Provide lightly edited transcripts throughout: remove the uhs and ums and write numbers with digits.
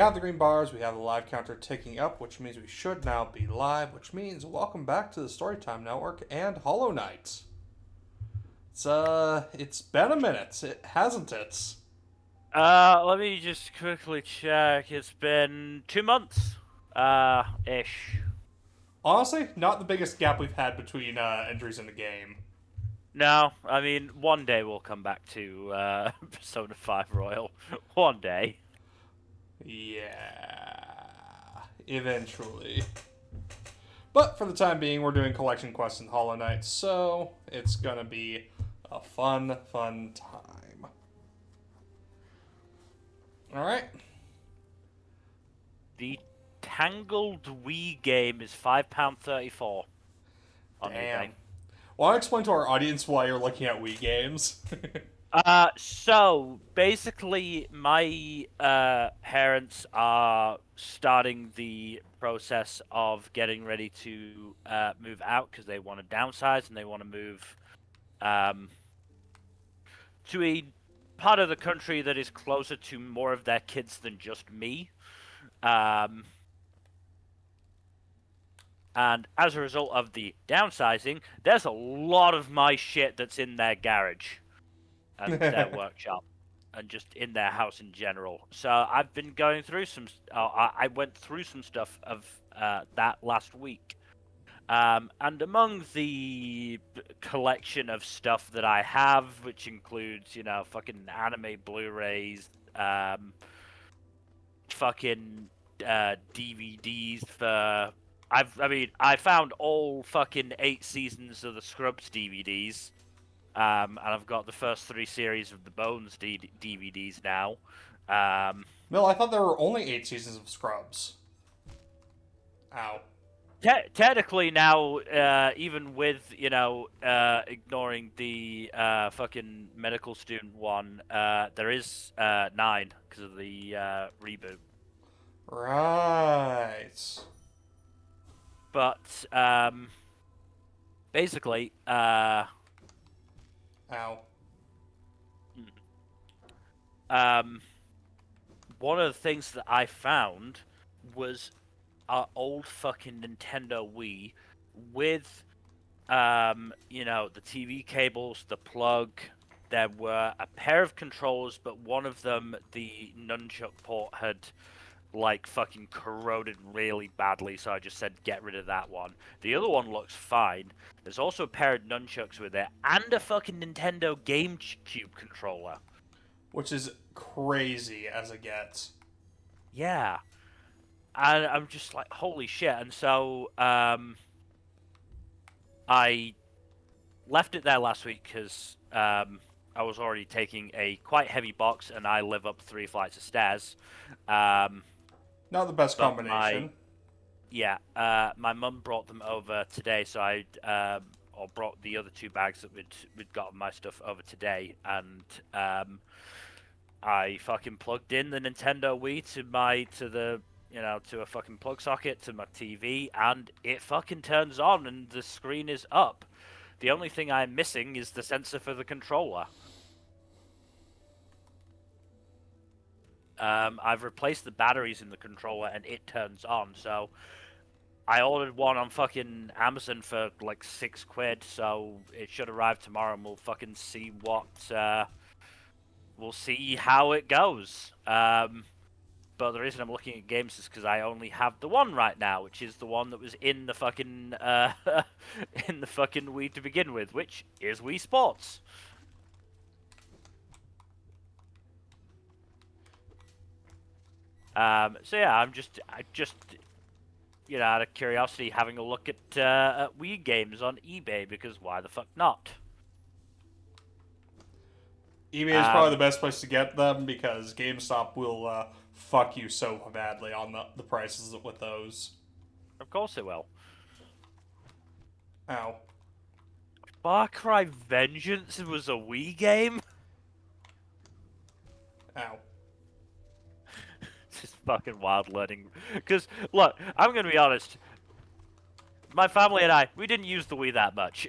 Have the green bars, we have the live counter ticking up, which means we should now be live, which means welcome back to the Storytime Network and Hollow Knight. It's been a minute, hasn't it? Let me just quickly check. It's been 2 months, ish. Honestly, not the biggest gap we've had between entries in the game. No, I mean, one day we'll come back to, Persona 5 Royal. One day. Yeah, eventually. But for the time being, we're doing collection quests in Hollow Knight, so it's gonna be a fun time. Alright. The Tangled Wii game is £5.34 on Damn. eBay. Want to explain to our audience why you're looking at Wii games? So basically, my parents are starting the process of getting ready to move out because they want to downsize and they want to move um, to a part of the country that is closer to more of their kids than just me. Um, and as a result of the downsizing, there's a lot of my shit that's in their garage and their workshop and just in their house in general. So I've been going through some. I went through some stuff of that last week. And among the collection of stuff that I have, which includes, fucking anime Blu-rays, fucking DVDs for. I found all fucking 8 seasons of the Scrubs DVDs. And I've got the first 3 series of the Bones DVDs now. Mill, I thought there were only 8 seasons of Scrubs. Ow. Technically now, even with ignoring the fucking medical student one, there is 9 because of the reboot. Right. But basically, Ow. one of the things that I found was our old fucking Nintendo Wii with the TV cables, the plug. There were a pair of controllers, but one of them, the nunchuck port, had fucking corroded really badly, so I just said get rid of that one. The other one looks fine. There's also a pair of nunchucks with it, and a fucking Nintendo GameCube controller. Which is crazy as it gets. Yeah. And I'm just like, holy shit. And so, I left it there last week because I was already taking a quite heavy box, and I live up 3 flights of stairs. Not the best But combination. my mum brought them over today, so or brought the other 2 bags that we'd got my stuff over today, and I fucking plugged in the Nintendo Wii to a fucking plug socket to my TV, and it fucking turns on, and the screen is up. The only thing I'm missing is the sensor for the controller. I've replaced the batteries in the controller, and it turns on. So I ordered one on fucking Amazon for like £6, so it should arrive tomorrow, and we'll fucking see we'll see how it goes. But the reason I'm looking at games is because I only have the one right now, which is the one that was in the fucking in the fucking Wii to begin with, which is Wii Sports. So yeah, I just out of curiosity, having a look at Wii games on eBay, because why the fuck not? eBay is probably the best place to get them because GameStop will fuck you so badly on the prices with those. Of course it will. Ow. Far Cry Vengeance was a Wii game? Ow. It's just fucking wild learning. Because, look, I'm going to be honest. My family and I, we didn't use the Wii that much.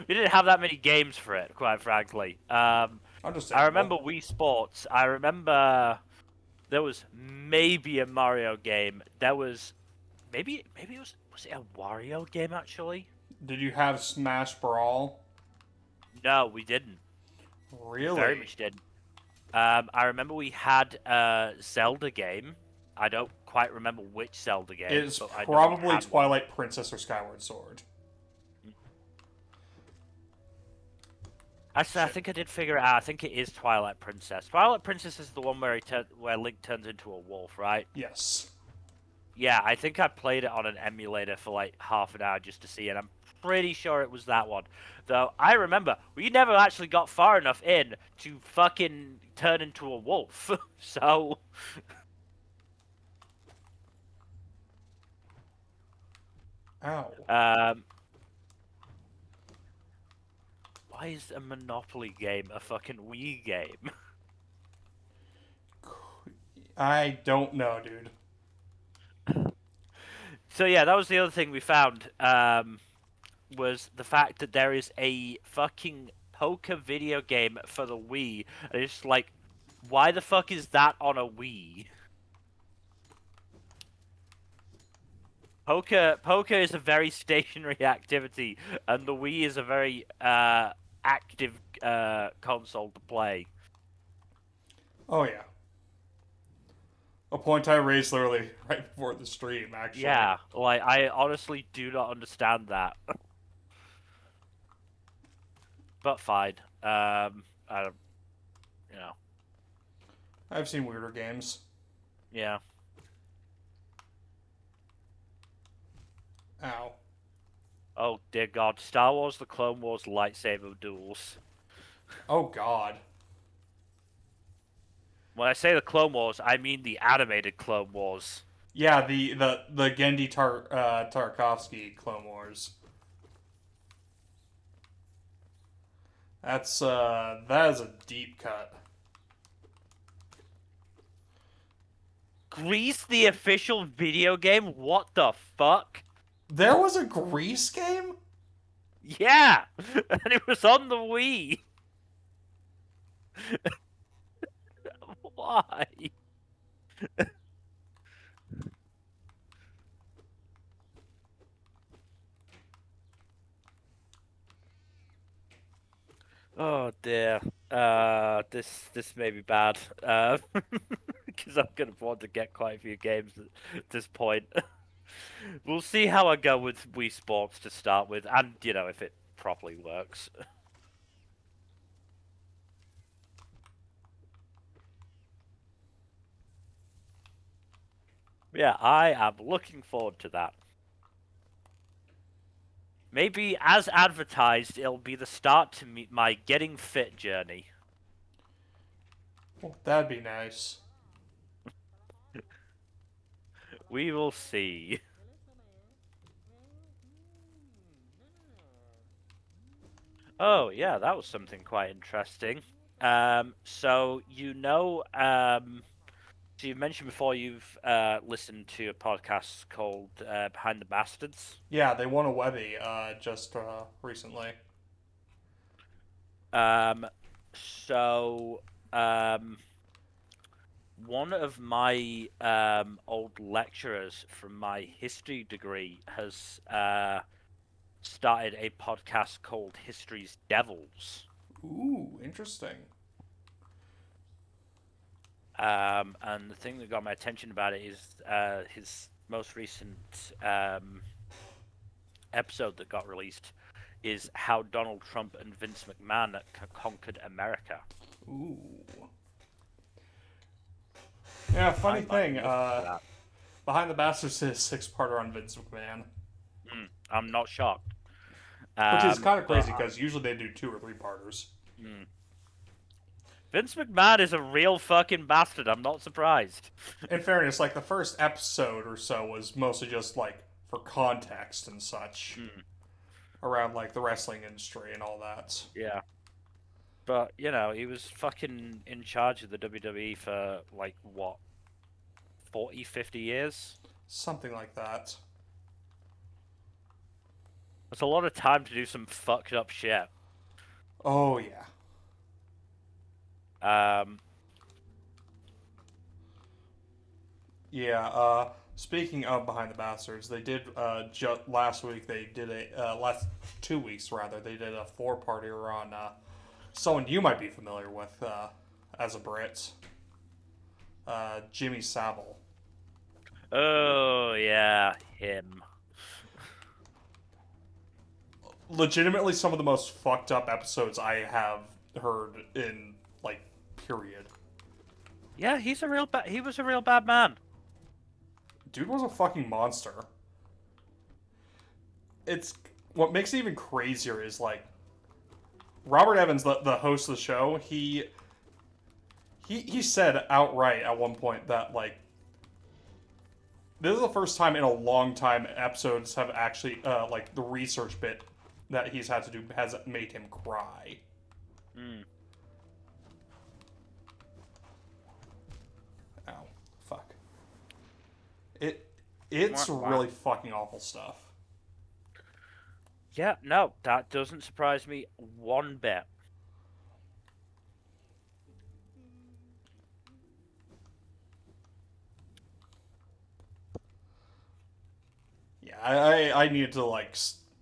We didn't have that many games for it, quite frankly. I Understandable. remember Wii Sports. I remember There was maybe a Mario game. There was maybe was it a Wario game actually? Did you have Smash Brawl? No, we didn't. We very Really? much didn't. I remember we had a Zelda game. I don't quite remember which Zelda game, It's but I know we probably had one. Twilight Princess or Skyward Sword. Actually, I Shit. think I did figure it out. I think it is Twilight Princess. Twilight Princess is the one where Link turns into a wolf, right? Yes. Yeah, I think I played it on an emulator for like half an hour just to see it. I'm pretty sure it was that one. Though I remember we never actually got far enough in to fucking turn into a wolf. So, Ow. um, why is a Monopoly game a fucking Wii game? I don't know, dude. So yeah, that was the other thing we found. Was the fact that there is a fucking poker video game for the Wii. And it's like, why the fuck is that on a Wii? Poker is a very stationary activity, and the Wii is a very active console to play. Oh, yeah. A point I raised literally right before the stream, actually. Yeah, like I honestly do not understand that. But fine. I don't, you know, I've seen weirder games. yeah. Ow. Oh dear God, Star Wars: The Clone Wars lightsaber duels. Oh, God. When I say the Clone Wars, I mean the animated Clone Wars. Yeah, the Gendy Tarkovsky Clone Wars. That is a deep cut. Grease the official video game? What the fuck? There was a Grease game? Yeah! And it was on the Wii! Why? Oh dear. This may be bad. Because I'm gonna want to get quite a few games at this point. We'll see how I go with Wii Sports to start with, and you know if it properly works. Yeah, I am looking forward to that. Maybe as advertised, it'll be the start to my getting fit journey. Well, that'd be nice. We will see. Oh, yeah, that was something quite interesting. So so you mentioned before you've listened to a podcast called Behind the Bastards. Yeah, they won a Webby just recently. Um, so one of my old lecturers from my history degree has started a podcast called History's Devils. Ooh, interesting. And the thing that got my attention about it is his most recent episode that got released is how Donald Trump and Vince McMahon conquered America. Ooh. Yeah, funny thing. Behind the Bastards is a 6-parter on Vince McMahon, I'm not shocked. which is kind of But, crazy because usually they do 2 or 3-parters. Vince McMahon is a real fucking bastard. I'm not surprised. In fairness, like the first episode or so was mostly just like for context and such around like the wrestling industry and all that. Yeah. But, you know, he was fucking in charge of the WWE for, like, what, 40, 50 years? Something like that. That's a lot of time to do some fucked up shit. Oh yeah. Yeah. Speaking of Behind the Bastards, they did last week. They did last 2 weeks rather. They did a four-parter on someone you might be familiar with as a Brit, Jimmy Savile. Oh yeah, him. Legitimately, some of the most fucked up episodes I have heard in like period. Yeah, he was a real bad man. Dude was a fucking monster. It's what makes it even crazier is like Robert Evans, the host of the show, he said outright at one point that like this is the first time in a long time episodes have actually like the research bit that he's had to do has made him cry. Mm. Ow, fuck. It's Wah, wah. really fucking awful stuff. Yeah, no, that doesn't surprise me one bit. Yeah, I needed to like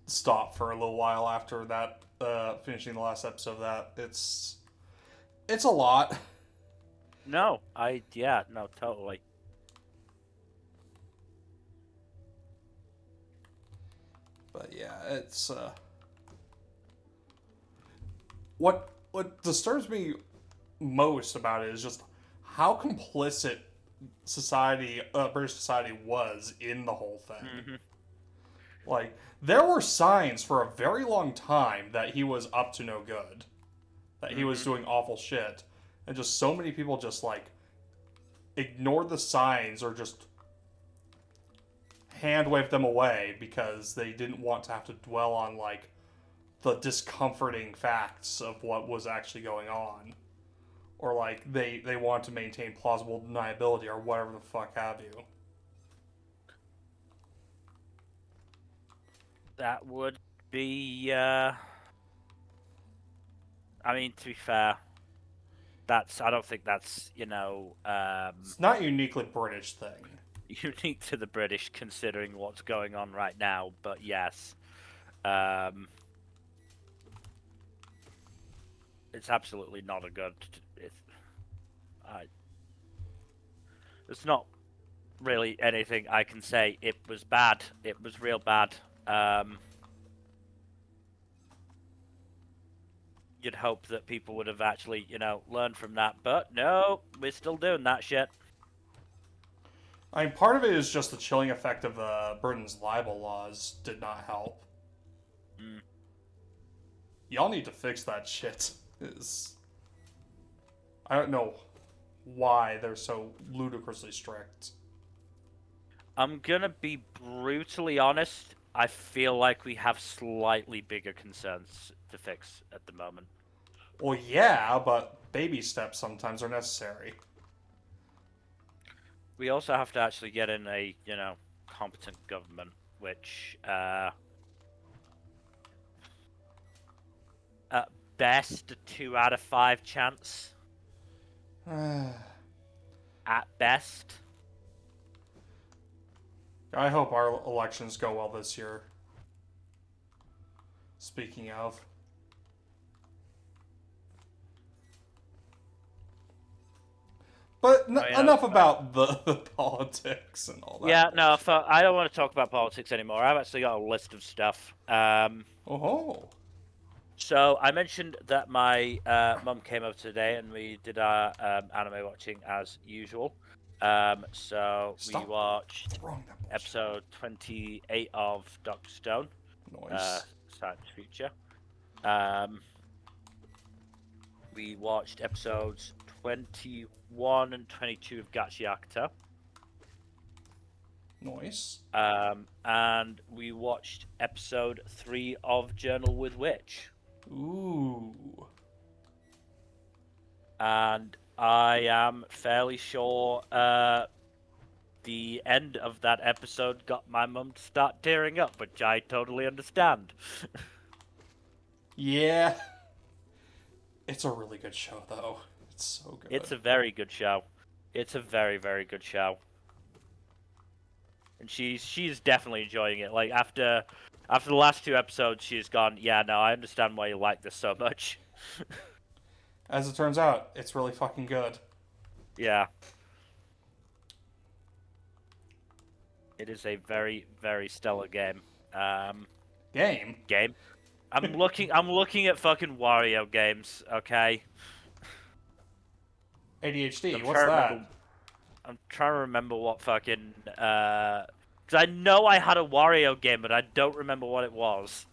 stop for a little while after that, finishing the last episode of that. It's a lot. No, yeah, no, totally. But yeah, it's what disturbs me most about it is just how complicit British society was in the whole thing. Hmm. Like there were signs for a very long time that he was up to no good, that he was Hmm. doing awful shit, and just so many people just like ignored the signs or just hand waved them away because they didn't want to have to dwell on like the discomforting facts of what was actually going on, or like they want to maintain plausible deniability or whatever the fuck have you. That would be. I mean, to be fair, I don't think that's It's not a uniquely British thing. unique to the British considering what's going on right now. But yes, um, it's absolutely not a good. It's, I, it's not really anything I can say. It was bad. It was real bad. Um, you'd hope that people would have actually, learned from that, but no, we're still doing that shit. I mean, part of it is just the chilling effect of Britain's libel laws did not help. Mm. Y'all need to fix that shit. Is I don't know why they're so ludicrously strict. I'm gonna be brutally honest. I feel like we have slightly bigger concerns to fix at the moment. Well, yeah, but baby steps sometimes are necessary. We also have to actually get in a, competent government, which, at best, a 2 out of 5 chance. I At best. hope our elections go well this year. Speaking of. But enough about the politics and all that. Yeah, no, bullshit. I don't want to talk about politics anymore. I've actually got a list of stuff. Oh. So I mentioned that my mum came over today and we did our anime watching as usual. So we Stop watched throwing that bullshit. episode 28 of Doctor Stone, Noise. Science Future. Um, we watched episodes 21 and 22 of Gachiakta. Noise. And we watched episode 3 of Journal with Witch. Ooh. And I am fairly sure the end of that episode got my mum to start tearing up, which I totally understand. Yeah. It's a really good show, though. It's so good. It's a very good show. It's a very, very good show. and she's definitely enjoying it. Like after the last 2 episodes, she's gone, yeah, no, I understand why you like this so much. As it turns out, it's really fucking good. Yeah, it is a very very stellar game. Um, Game? game. I'm looking at fucking Wario games. Okay, ADHD, I'm what's trying to remember. that? I'm trying to remember what fucking because I know I had a Wario game, but I don't remember what it was.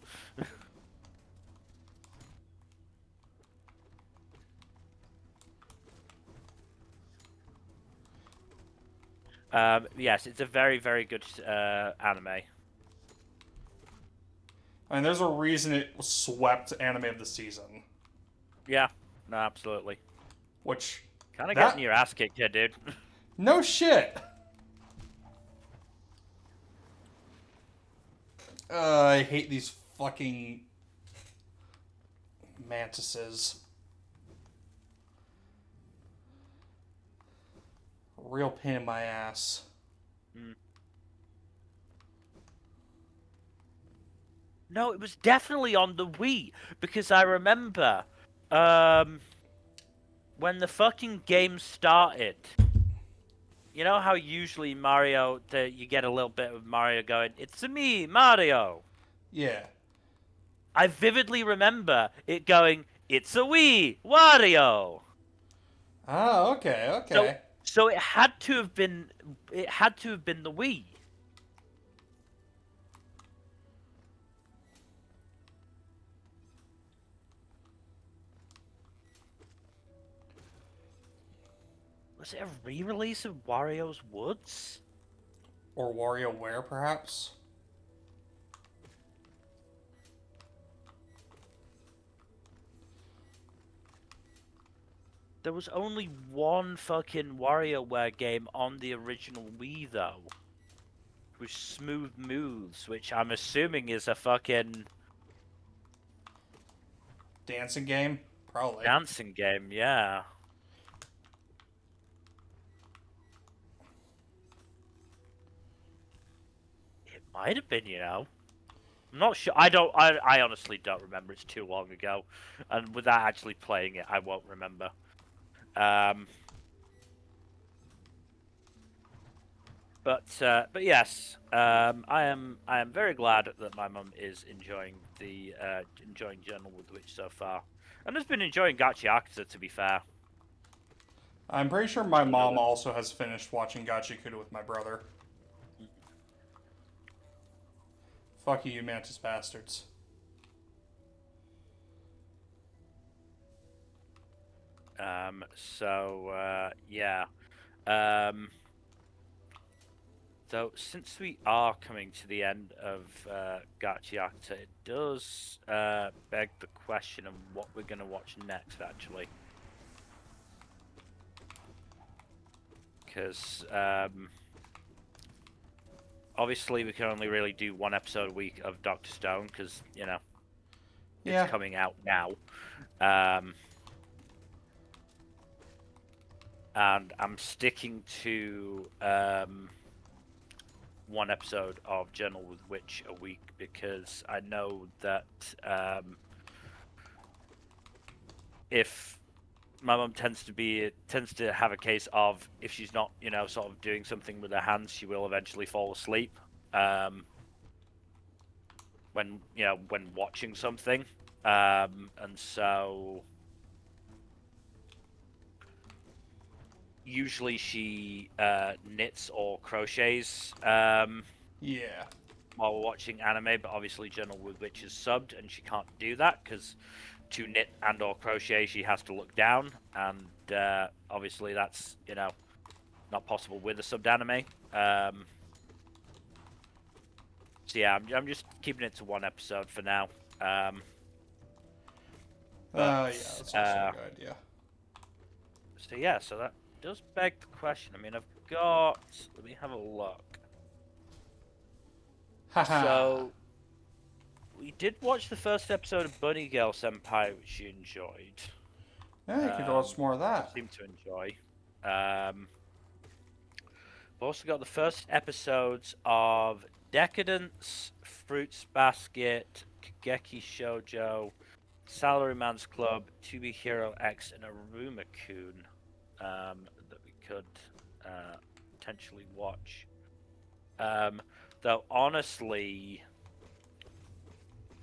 Yes, it's a very, very good anime. I mean, there's a reason it swept anime of the season. Yeah, no, absolutely. Which, Kind of getting that. your ass kicked here, dude. No shit! I hate these fucking mantises. Real pain in my ass. Mm. No, it was definitely on the Wii because I remember when the fucking game started. You know how usually Mario, you get a little bit of Mario going, "It's me, Mario." Yeah. I vividly remember it going, "It's a Wii, Wario." Oh, okay, So, okay. so it had to have been, the Wii. Was it a re-release of Wario's Woods? Or WarioWare, perhaps? There was only one fucking WarioWare game on the original Wii, though. With Smooth Moves, which I'm assuming is a fucking Dancing game? Probably. dancing game, yeah. It might have been, I'm not sure. I honestly don't remember. It's too long ago. And without actually playing it, I won't remember. Um, but yes, I am very glad that my mum is enjoying Journal with the Witch so far, and has been enjoying Gachiakusa, to be fair. I'm pretty sure my Just mom another. also has finished watching Gachikuta with my brother. Fuck you mantis bastards. Yeah. Um. So since we are coming to the end of Gachiakusa, it does beg the question of what we're gonna watch next, actually. Because obviously we can only really do one episode a week of Doctor Stone because it's Yeah. coming out now, um, and I'm sticking to one episode of Journal with Witch a week because I know that if my mum tends to have a case of if she's not sort of doing something with her hands, she will eventually fall asleep. When watching something, and so usually she knits or crochets Yeah. while watching anime, but obviously Journal with Witch is subbed and she can't do that because to knit and or crochet she has to look down, and obviously that's not possible with a subbed anime. So yeah, I'm just keeping it to one episode for now. Yeah, that's also a good idea. So yeah, so that does beg the question. I mean, I've got. Let me have a look. Haha. So we did watch the first episode of Bunny Girl Senpai, which you enjoyed. Yeah, you could watch more of that. Seemed to enjoy. Um, We've also got the first episodes of Decadence, Fruits Basket, Kageki Shoujo, Salaryman's Club, To Be Hero X, and Aruma-kun that we could potentially watch. Though honestly,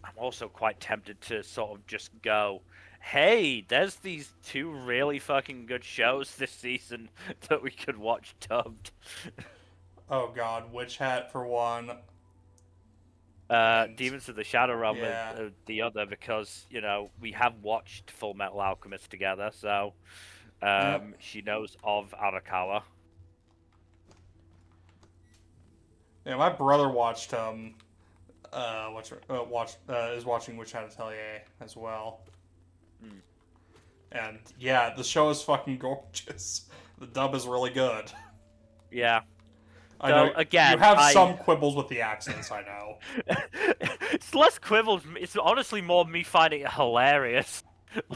I'm also quite tempted to sort of just go, hey, there's these two really fucking good shows this season that we could watch dubbed. Oh God, Witch Hat for one, and Demons of the Shadow Realm with yeah, the other, because we have watched Full Metal Alchemist together, so yep. she knows of Arakawa. Yeah, my brother watched is watching Witch Hat Atelier as well, Mm. and yeah, the show is fucking gorgeous. The dub is really good. Yeah. I know Though you again, have some quibbles with the accents. I know. it's less quibbles. It's honestly more me finding it hilarious.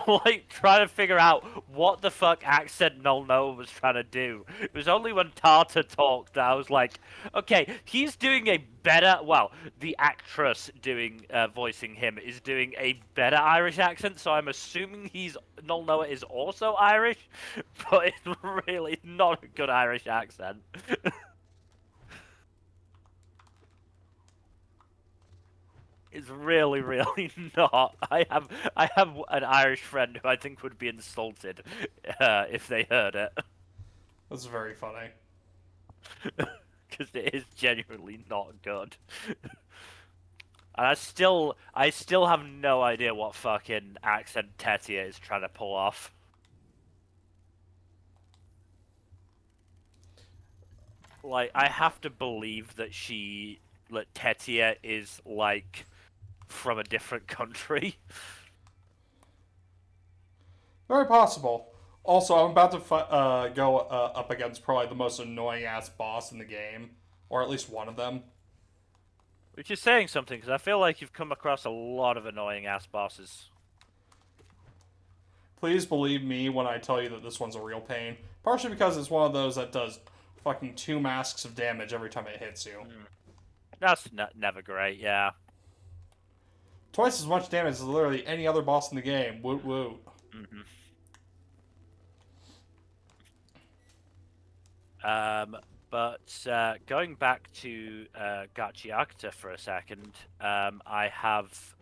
Like trying to figure out what the fuck accent Null Noah was trying to do. It was only when Tata talked that I was like, okay, he's doing a better. Well, the actress doing voicing him is doing a better Irish accent, so I'm assuming Null Noah is also Irish, but it's really not a good Irish accent. It's really, really not. I have an Irish friend who I think would be insulted if they heard it, That's very funny. because it is genuinely not good. And I still have no idea what fucking accent Tetia is trying to pull off. Like, I have to believe that Tetia is like from a different country. Very possible. Also, I'm about to go up against probably the most annoying ass boss in the game, or at least one of them. Which is saying something, because I feel like you've come across a lot of annoying ass bosses. Please believe me when I tell you that this one's a real pain. Partially because it's one of those that does fucking 2 masks of damage every time it hits you. That's never great, yeah. Twice as much damage as literally any other boss in the game. Woot woot. Mm-hmm. But going back to Gachiakta for a second, I have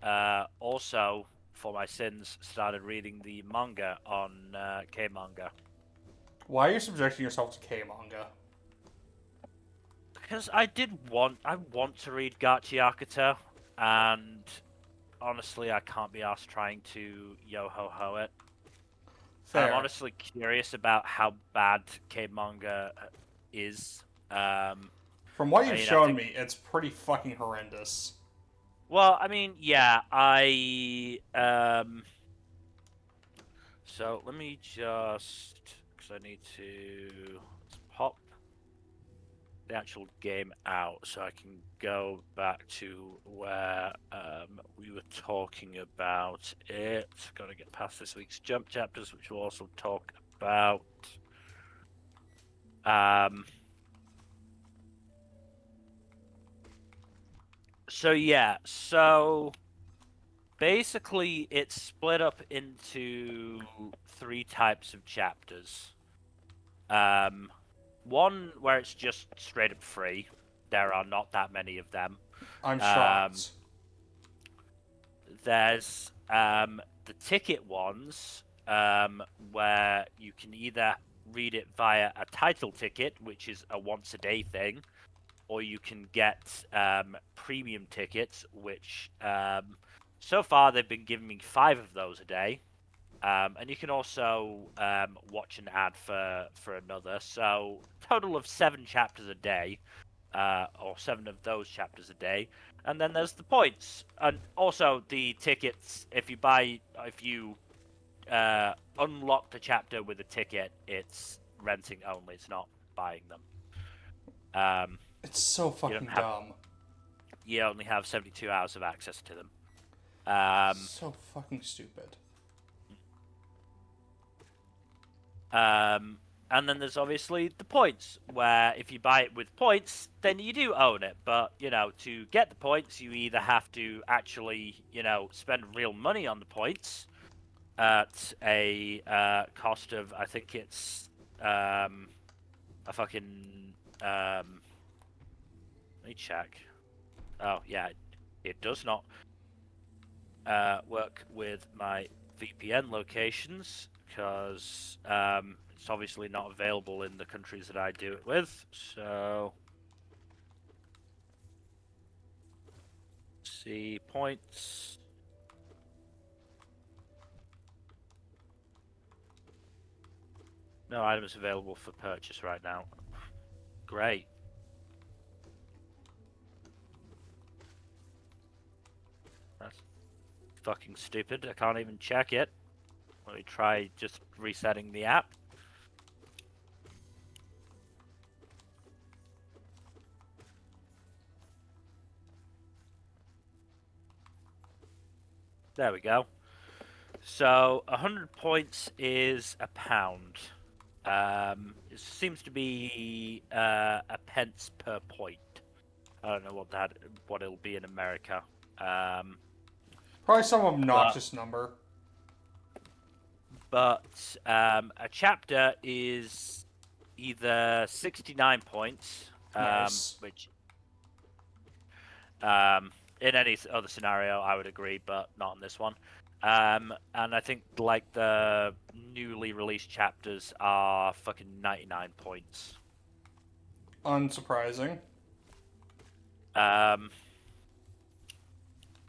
also, for my sins, started reading the manga on K-manga. Why are you subjecting yourself to K manga? Because I want to read Gachiakata, and honestly, I can't be asked trying to yo-ho-ho it. And I'm Fair. honestly curious about how bad K-manga is. From what I you've mean, I shown think. me, it's pretty fucking horrendous. Well, I mean, yeah, So let me just, because I need to pop the actual game out so I can go back to where we were talking about it. Got to get past this week's jump chapters, which we'll also talk about. So yeah, so basically it's split up into 3 types of chapters. One where it's just straight up free. There are not that many of them. I'm Um, shocked. there's the ticket ones, where you can either read it via a title ticket, which is a once a day thing, or you can get premium tickets, which so far they've been giving me 5 of those a day. And you can also watch an ad for another. So total of 7 chapters a day, or 7 of those chapters a day. And then there's the points, and also the tickets. If you unlock the chapter with a ticket, it's renting only. It's not buying them. It's so You don't fucking have. dumb. You only have 72 hours of access to them. So fucking stupid. And then there's obviously the points, where if you buy it with points, then you do own it. But, to get the points, you either have to actually, spend real money on the points at a cost of, I think it's a fucking. Let me check. Oh, yeah, it does not work with my VPN locations because it's obviously not available in the countries that I do it with. So, see points. No items available for purchase right now. Great. That's fucking stupid. I can't even check it. Let me try just resetting the app. There we go. So 100 points is a pound. It seems to be a pence per point. I don't know what it'll be in America. Probably some obnoxious number. But a chapter is either 69 points, Nice. which in any other scenario I would agree, but not in this one. And I think like the newly released chapters are fucking 99 points. Unsurprising.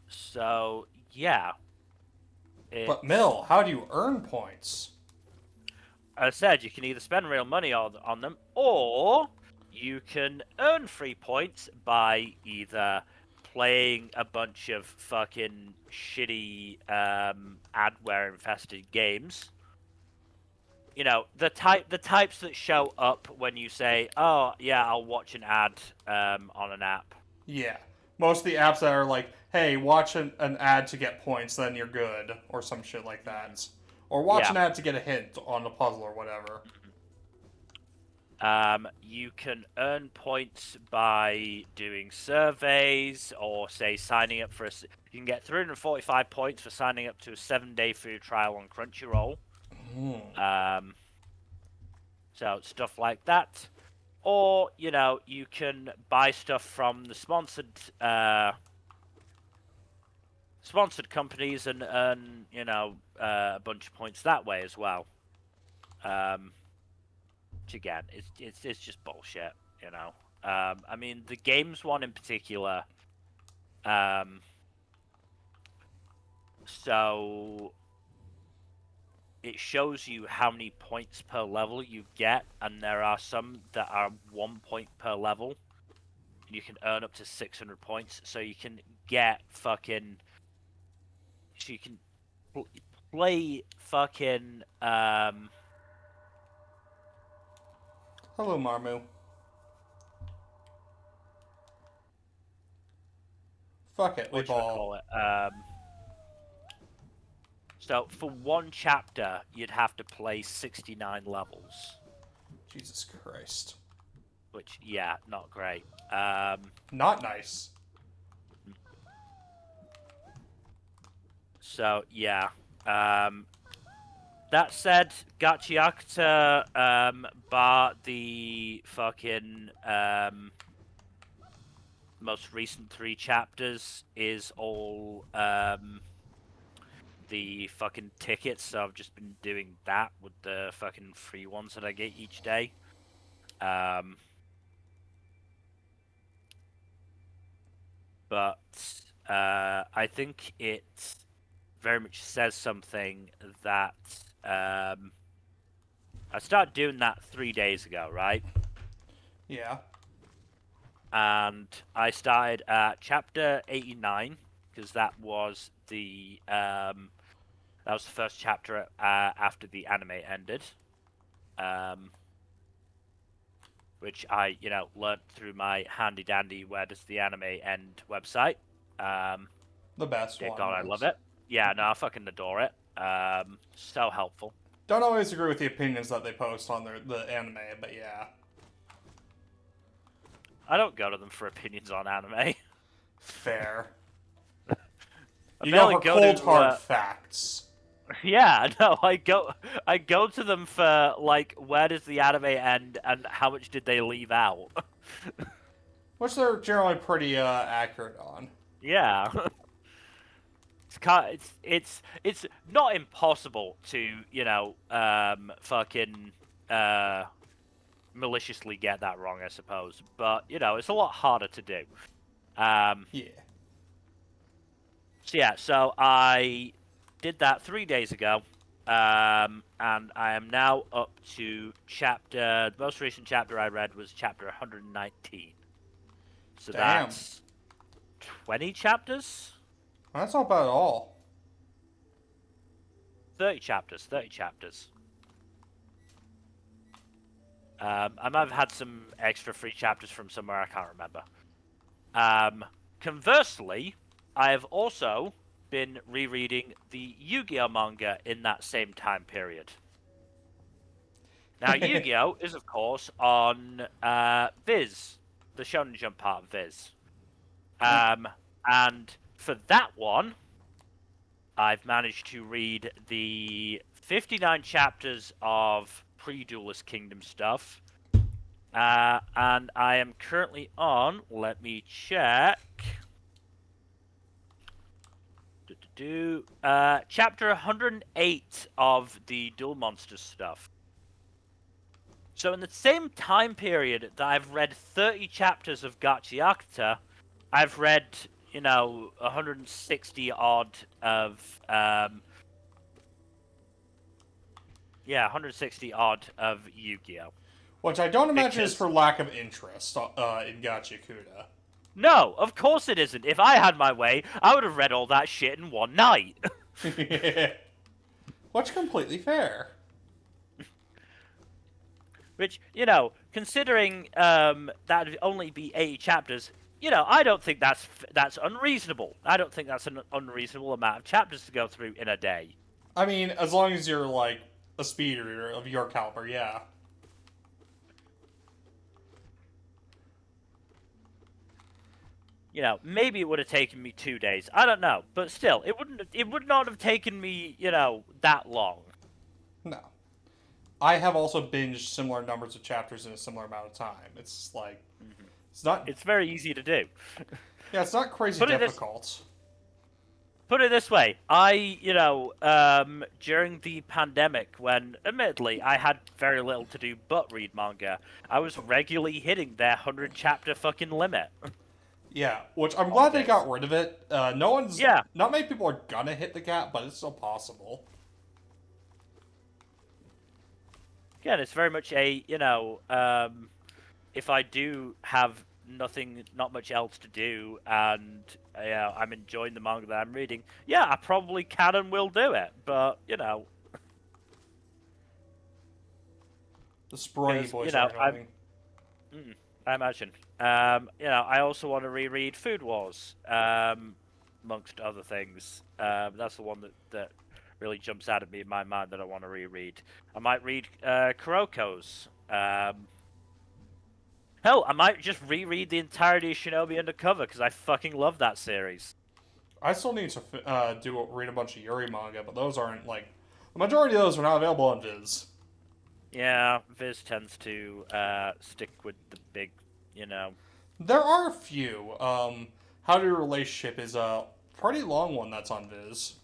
So yeah. But Mill, how do you earn points? As I said, you can either spend real money on them, or you can earn free points by either playing a bunch of fucking shitty adware infested games. The types that show up when you say, "Oh yeah, I'll watch an ad on an app." Yeah. Most of the apps that are like, hey, watch an ad to get points, then you're good, or some shit like that. Or watch Yeah. an ad to get a hint on a puzzle or whatever. You can earn points by doing surveys or, say, signing up for You can get 345 points for signing up to a 7-day free trial on Crunchyroll. So stuff like that. Or, you can buy stuff from the sponsored companies and earn, a bunch of points that way as well. Which again, it's just bullshit, I mean, the games one in particular. So it shows you how many points per level you get, and there are some that are 1 point per level. You can earn up to 600 points, so you can get fucking. So you can play fucking. Hello, Marmu. Fuck it, we ball. So for one chapter, you'd have to play 69 levels. Jesus Christ. Which, yeah, not great. Not nice. So, yeah. That said, Gachiakta, bar the fucking most recent 3 chapters, is all the fucking tickets. So I've just been doing that with the fucking free ones that I get each day. But I think it very much says something that I started doing that 3 days ago, right? Yeah. And I started at chapter 89 because that was the first chapter after the anime ended. Which I, learnt through my handy dandy Where Does the Anime End website. The best one. God, I love it. Yeah, no, I fucking adore it. So helpful. don't always agree with the opinions that they post on the anime, but yeah. I don't go to them for opinions on anime. Fair. I You go barely for go cold, to. hard facts. Yeah, no, I go to them for like where does the anime end and how much did they leave out? Which they're generally pretty accurate on. Yeah. It's not impossible to, fucking maliciously get that wrong, I suppose. But, it's a lot harder to do. Um Yeah. so yeah, so I did that 3 days ago. And I am now up to the most recent chapter I read was chapter 119. So Damn. that's 20 chapters? That's not bad at all. 30 chapters, 30 chapters. I might have had some extra free chapters from somewhere, I can't remember. Conversely, I have also been rereading the Yu-Gi-Oh manga in that same time period. Now, Yu-Gi-Oh is, of course, on Viz, the Shonen Jump part of Viz. And for that one, I've managed to read the 59 chapters of pre-Duelist Kingdom stuff. And I am currently on, let me check. Chapter 108 of the Duel Monsters stuff. So in the same time period that I've read 30 chapters of Gachiakta, I've read, 160 odd of 160 odd of Yu-Gi-Oh. Which I don't imagine is for lack of interest in Gachiakuda. No, of course it isn't. If I had my way, I would have read all that shit in one night. Which completely fair. Which, considering that'd only be 80 chapters, I don't think that's unreasonable. I don't think that's an unreasonable amount of chapters to go through in a day. I mean, as long as you're, like, a speed reader of your caliber, yeah. Maybe it would have taken me 2 days. I don't know, but still, it would not have taken me, that long. No. I have also binged similar numbers of chapters in a similar amount of time. It's like, it's not. It's very easy to do. Yeah, it's not crazy difficult. Put it this way, during the pandemic, when admittedly I had very little to do but read manga, I was regularly hitting their 100 chapter fucking limit. Yeah, which I'm glad they got rid of it. Not many people are gonna hit the cap, but it's still possible. Again, it's very much a, if I do have not much else to do, and I'm enjoying the manga that I'm reading, yeah, I probably can and will do it, but, The Sprite boys are annoying. I imagine. I also want to reread Food Wars, amongst other things. That's the one that really jumps out at me in my mind that I want to reread. I might read Kuroko's. Hell, I might just reread the entirety of Shinobi Undercover because I fucking love that series. I still need to read a bunch of Yuri manga, but those aren't, like... The majority of those are not available on Viz. Yeah, Viz tends to stick with the big, There are a few. How to Your Relationship is a pretty long one that's on Viz.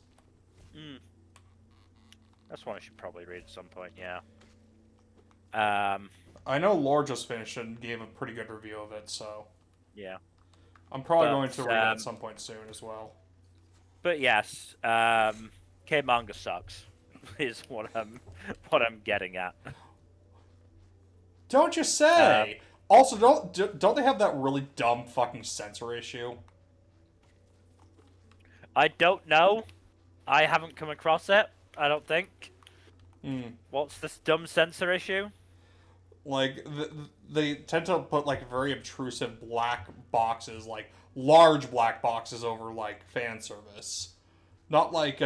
That's one I should probably read at some point, yeah. I know Lore just finished and gave a pretty good review of it, so... Yeah. I'm probably going to read it at some point soon as well. But yes, K-manga sucks, is what I'm getting at. Don't you say! Also, don't they have that really dumb fucking censor issue? I don't know. I haven't come across it, I don't think. What's this dumb censor issue? Like, they tend to put, like, very obtrusive black boxes, like, large black boxes over, like, fan service. Not, like,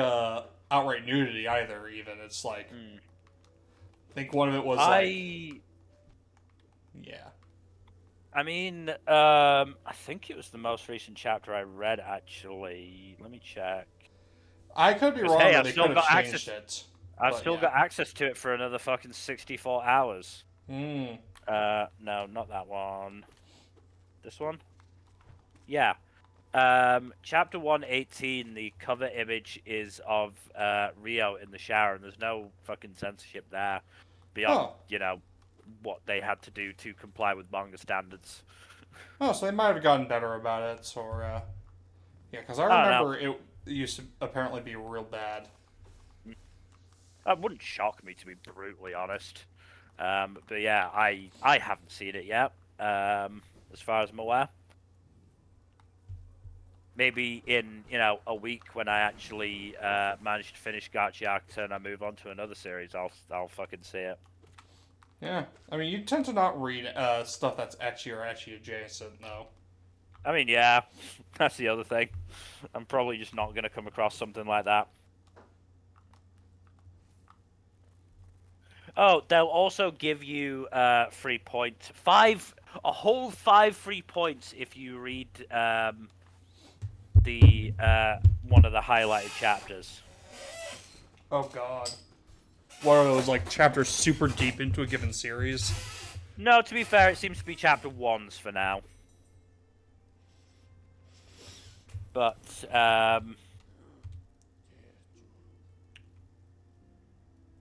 outright nudity either, even. It's, like... think one of it was I yeah. mean, I think it was the most recent chapter I read. Actually, let me check. I could be Because wrong hey, though. They could have changed it, I've but still yeah. got access to it for another fucking 64 hours. Hmm. No, not that one. This one? Yeah. Chapter 118, the cover image is of Rio in the shower, and there's no fucking censorship there beyond, Oh. what they had to do to comply with manga standards. Oh, so they might have gotten better about it, or yeah, because I I don't know. remember it used to apparently be real bad. That wouldn't shock me, to be brutally honest. But yeah, I haven't seen it yet. As far as I'm aware. Maybe in a week when I actually manage to finish Gachiakta and I move on to another series, I'll fucking see it. Yeah, I mean, you tend to not read stuff that's ecchi or ecchi adjacent, though. I mean, yeah, that's the other thing. I'm probably just not gonna come across something like that. Oh, they'll also give you a whole 5 free points if you read the one of the highlighted chapters. Oh God, what are those like chapters super deep into a given series? No, to be fair, it seems to be chapter ones for now. But I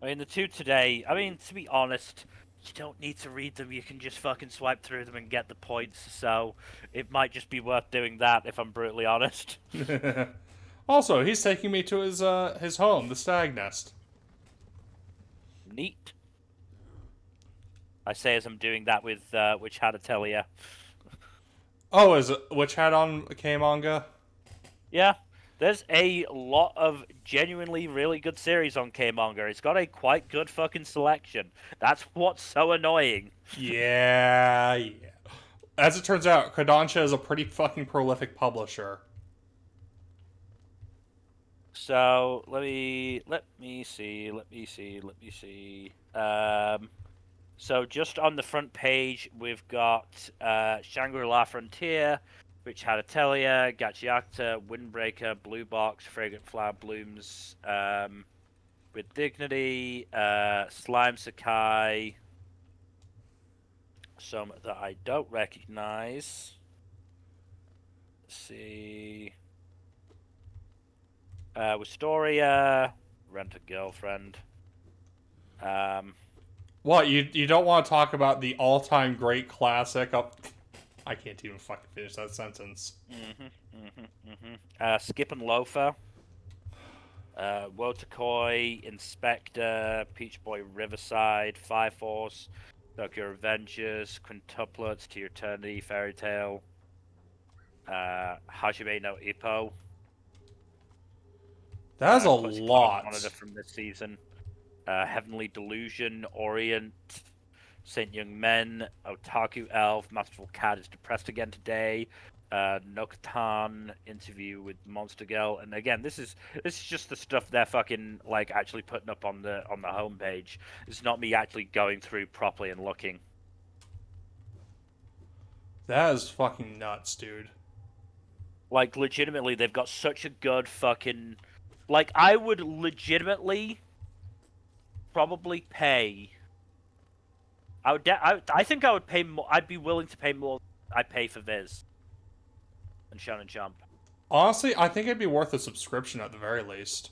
mean, the two today. I mean, to be honest, you don't need to read them. You can just fucking swipe through them and get the points. So it might just be worth doing that, if I'm brutally honest. Also, he's taking me to his home, the Stag Nest. Neat. I say as I'm doing that with Witch Hat Atelier. Oh, is it which had on K manga? Yeah, there's a lot of genuinely really good series on K manga. It's got a quite good fucking selection. That's what's so annoying. Yeah, yeah. As it turns out, Kodansha is a pretty fucking prolific publisher. So let me see. So just on the front page, we've got Shangri-La Frontier, which had Atelier, Gachiakta, Windbreaker, Blue Box, Fragrant Flower Blooms, with Dignity, Slime Sakai, some that I don't recognize. Let's see. Wistoria, Rent a Girlfriend. What, you don't want to talk about the all-time great classic of... I can't even fucking finish that sentence. Skip and Loafer. Wotakoi, Inspector, Peach Boy Riverside, Fire Force, Tokyo Revengers, Quintuplets to Eternity, Fairy Tail, Hajime no Ippo. That is a Classic Cloud Monitor lot. from this season. Heavenly Delusion, Orient, Saint Young Men, Otaku Elf, Masterful Cat is depressed again today. Nokatan interview with Monster Girl, and again, this is just the stuff they're fucking like actually putting up on the homepage. It's not me actually going through properly and looking. That is fucking nuts, dude. Like legitimately, they've got such a good fucking. Like I would legitimately probably pay. I think I would pay more. I'd be willing to pay more than I pay for Viz and Shonen Jump. Honestly, I think it'd be worth a subscription at the very least.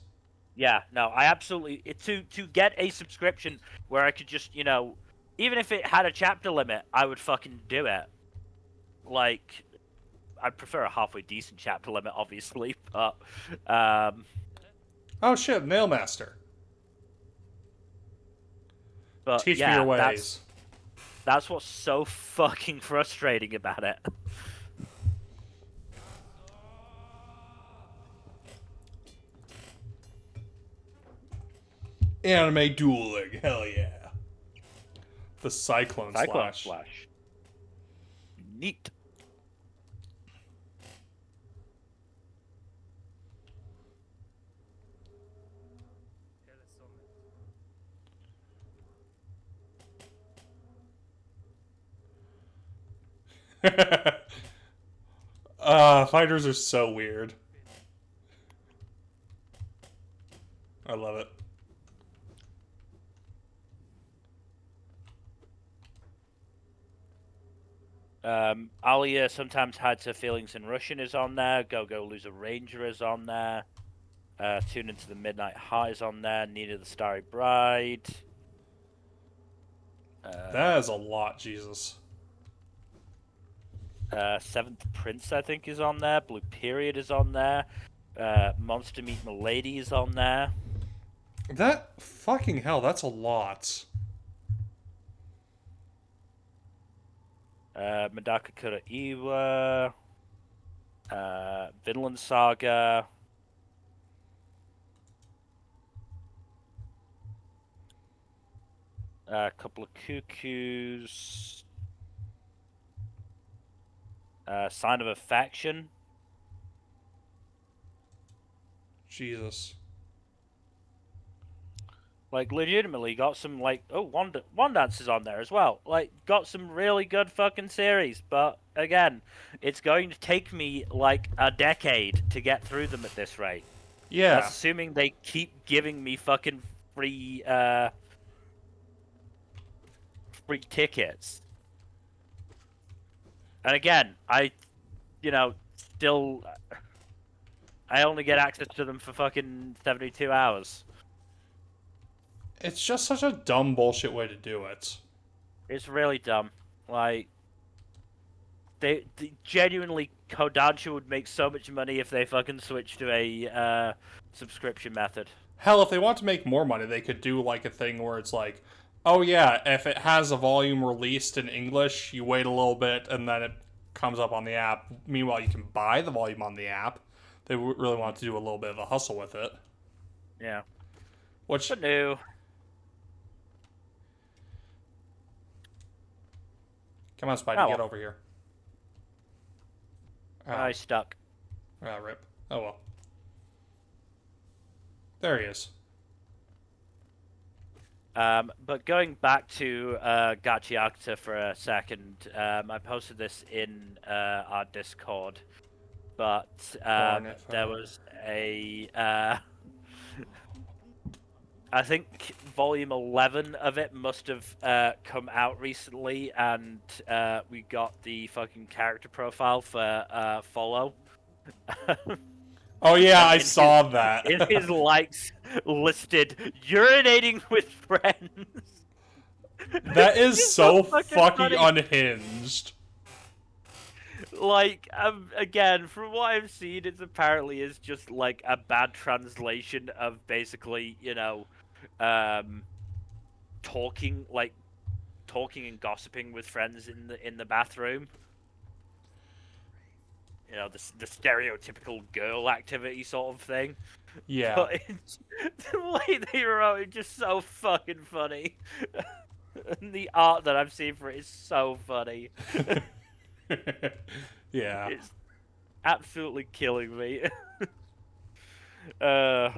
Yeah, no, I absolutely to get a subscription where I could just, even if it had a chapter limit, I would fucking do it. Like, I'd prefer a halfway decent chapter limit, obviously, but Oh shit, Nailmaster. Teach me your yeah, ways. that's what's so fucking frustrating about it. Anime dueling, hell yeah. The Cyclone Slash. Neat. Fighters are so weird. I love it. Alia sometimes hides her feelings in Russian is on there. Go Go Loser Ranger is on there. Tune into the Midnight Heart is on there. Nina the Starry Bride. That is a lot, Jesus. Seventh Prince, I think, is on there. Blue Period is on there. Monster Meet Milady is on there. That fucking hell, that's a lot. Medaka Kura Iwa. Vinland Saga. A couple of Cuckoos. Sign of Affection. Jesus. Like, legitimately got some, like, oh, One Dance is on there as well. Like, got some really good fucking series, but, again, it's going to take me, like, a decade to get through them at this rate. Yeah. That's assuming they keep giving me fucking free, free tickets. And again, still, I only get access to them for fucking 72 hours. It's just such a dumb bullshit way to do it. It's really dumb. Like, they genuinely, Kodansha would make so much money if they fucking switched to a subscription method. Hell, if they want to make more money, they could do like a thing where it's like, oh yeah, if it has a volume released in English, you wait a little bit and then it comes up on the app. Meanwhile, you can buy the volume on the app. They really want to do a little bit of a hustle with it. Yeah. Which, But no. come on, Spidey, Oh. get over here. I stuck. Rip. Oh well. There he is. But going back to Gachiakta for a second, I posted this in our Discord, but there was a I think volume 11 of it must have come out recently, and we got the fucking character profile for Follow. Oh yeah, I saw that. In his likes listed, urinating with friends. That is so fucking funny. unhinged. Like, again, from what I've seen, it's apparently is just like a bad translation of basically, talking and gossiping with friends in the bathroom. You know, the stereotypical girl activity sort of thing. Yeah. But the way they wrote it just so fucking funny. And the art that I've seen for it is so funny. Yeah. It's absolutely killing me. Kei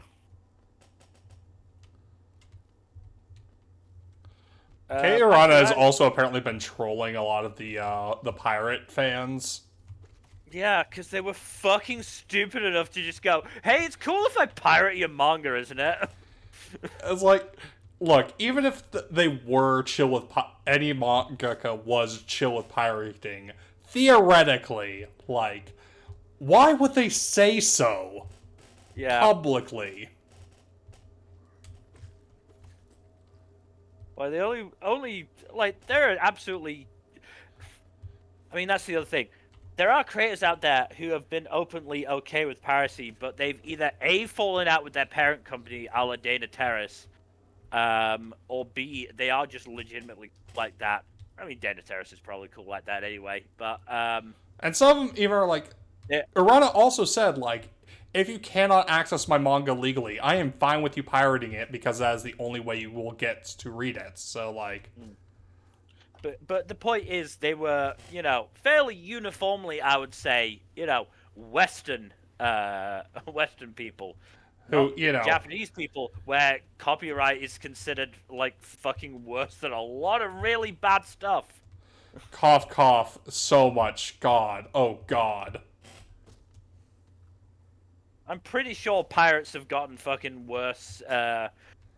Arana has also apparently been trolling a lot of the pirate fans. Yeah, because they were fucking stupid enough to just go, hey, it's cool if I pirate your manga, isn't it? It's like, look, even if they were chill with any mangaka was chill with pirating, theoretically, like, why would they say so? Yeah. Publicly. Well, they only like, they're absolutely. I mean, that's the other thing. There are creators out there who have been openly okay with piracy, but they've either A, fallen out with their parent company, a la Dana Terrace, or B, they are just legitimately like that. I mean, Dana Terrace is probably cool like that anyway, but And some of them even are like, yeah. Arana also said, like, if you cannot access my manga legally, I am fine with you pirating it because that is the only way you will get to read it. So, like... But the point is, they were, fairly uniformly, I would say, Western people. Who, Japanese people, where copyright is considered, like, fucking worse than a lot of really bad stuff. Cough, cough, so much. God. Oh, God. I'm pretty sure pirates have gotten fucking worse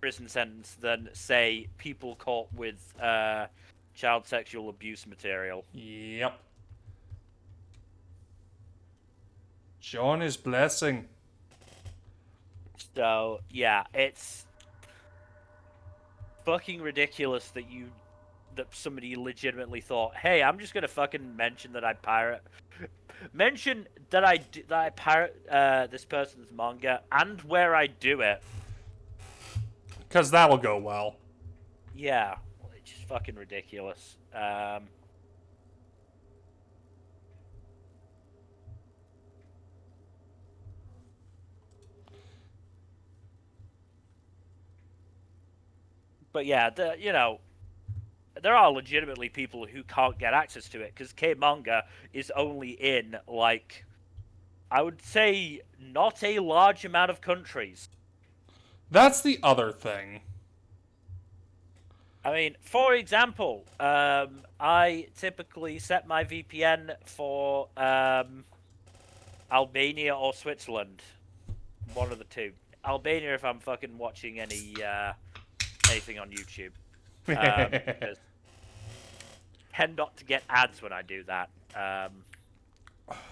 prison sentence than, say, people caught with child sexual abuse material. Yep. John is blessing. So yeah, it's fucking ridiculous that somebody legitimately thought, "Hey, I'm just gonna fucking mention that I pirate, mention that I pirate this person's manga and where I do it." Because that'll go well. Yeah, it's just fucking ridiculous. But yeah, there are legitimately people who can't get access to it because K manga is only in, like, I would say, not a large amount of countries. That's the other thing. I mean, for example, I typically set my VPN for Albania or Switzerland, one of the two. Albania if I'm fucking watching anything on YouTube, because I tend not to get ads when I do that.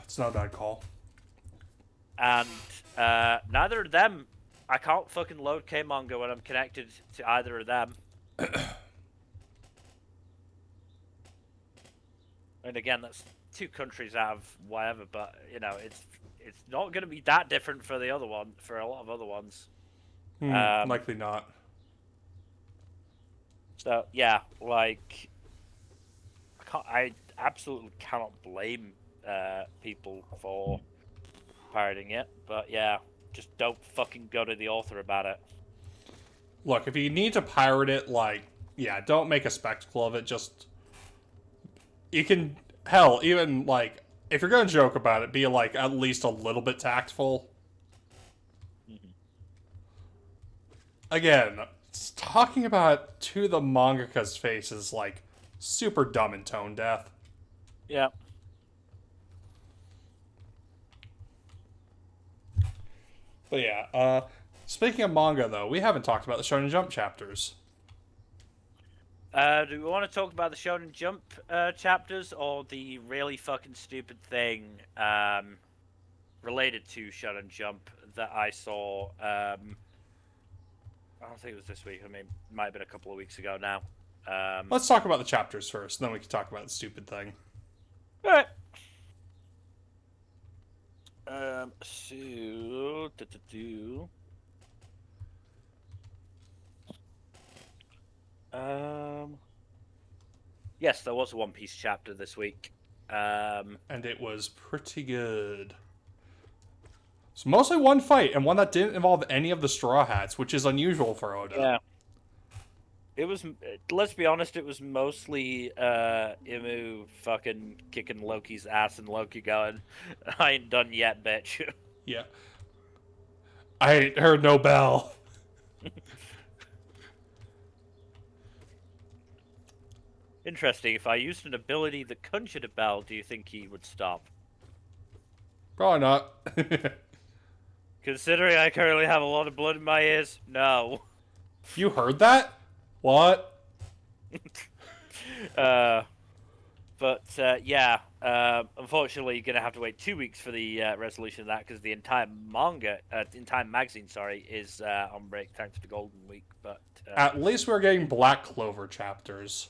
It's not a bad call. And neither of them, I can't fucking load K manga when I'm connected to either of them. And again, that's two countries out of whatever, but it's not going to be that different for the other one, for a lot of other ones. Likely not. So yeah, like I absolutely cannot blame people for pirating it, but yeah, just don't fucking go to the author about it. Look, if you need to pirate it, like, yeah, don't make a spectacle of it. Just, you can, hell, even, like, if you're gonna joke about it, be, like, at least a little bit tactful. Mm-hmm. Again, talking about to the mangaka's face is, like, super dumb and tone deaf. Yeah. But yeah, speaking of manga, though, we haven't talked about the Shonen Jump chapters. Do we want to talk about the Shonen Jump chapters or the really fucking stupid thing related to Shonen Jump that I saw? I don't think it was this week. I mean, it might have been a couple of weeks ago now. Let's talk about the chapters first, then we can talk about the stupid thing. All right. So, yes, there was a One Piece chapter this week. And it was pretty good. It's mostly one fight, and one that didn't involve any of the Straw Hats, which is unusual for Oda. Yeah. It was, let's be honest, it was mostly Imu fucking kicking Loki's ass and Loki going, I ain't done yet, bitch. Yeah. I heard no bell. Interesting, if I used an ability that conjured a bell, do you think he would stop? Probably not. Considering I currently have a lot of blood in my ears, no. You heard that? What? Yeah, unfortunately, you're gonna have to wait 2 weeks for the resolution of that because the entire entire magazine, sorry, is on break thanks to Golden Week. But At least we're getting Black Clover chapters.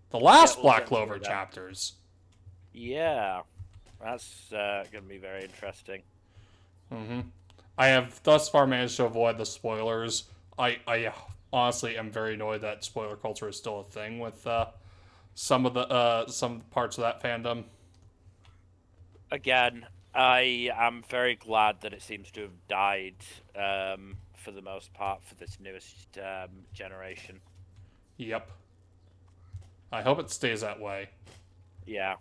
The last we'll Black get Clover through that. chapters. Yeah, that's gonna be very interesting. Mm-hmm. I have thus far managed to avoid the spoilers. I honestly am very annoyed that spoiler culture is still a thing with some parts of that fandom. Again, I am very glad that it seems to have died for the most part for this newest generation. Yep. I hope it stays that way. Yeah.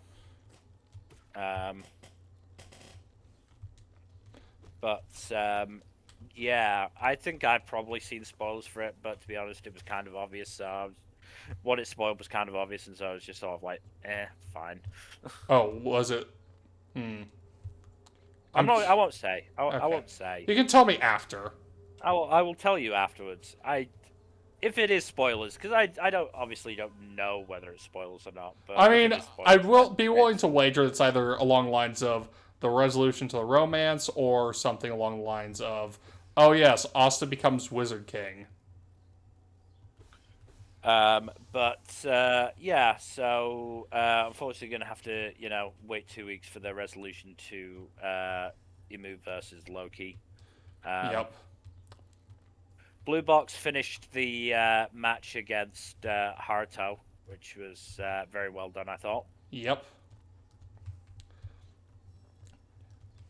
But yeah, I think I've probably seen spoilers for it, but to be honest, it was kind of obvious, so what it spoiled was kind of obvious, and so I was just sort of like, fine. Oh, was it? Hmm. I'm I'm not. I won't say. I okay. won't say. You can tell me after. I will tell you afterwards. If it is spoilers, because I don't obviously don't know whether it's spoilers or not. But I if it mean, is I spoilers, will then be willing to wager it's either along the lines of the resolution to the romance or something along the lines of, oh yes, Asta becomes Wizard King. Yeah, so unfortunately, gonna have to wait 2 weeks for the resolution to Emu versus Loki. Um, Yep. Blue Box finished the match against Haruto, which was very well done, I thought. Yep.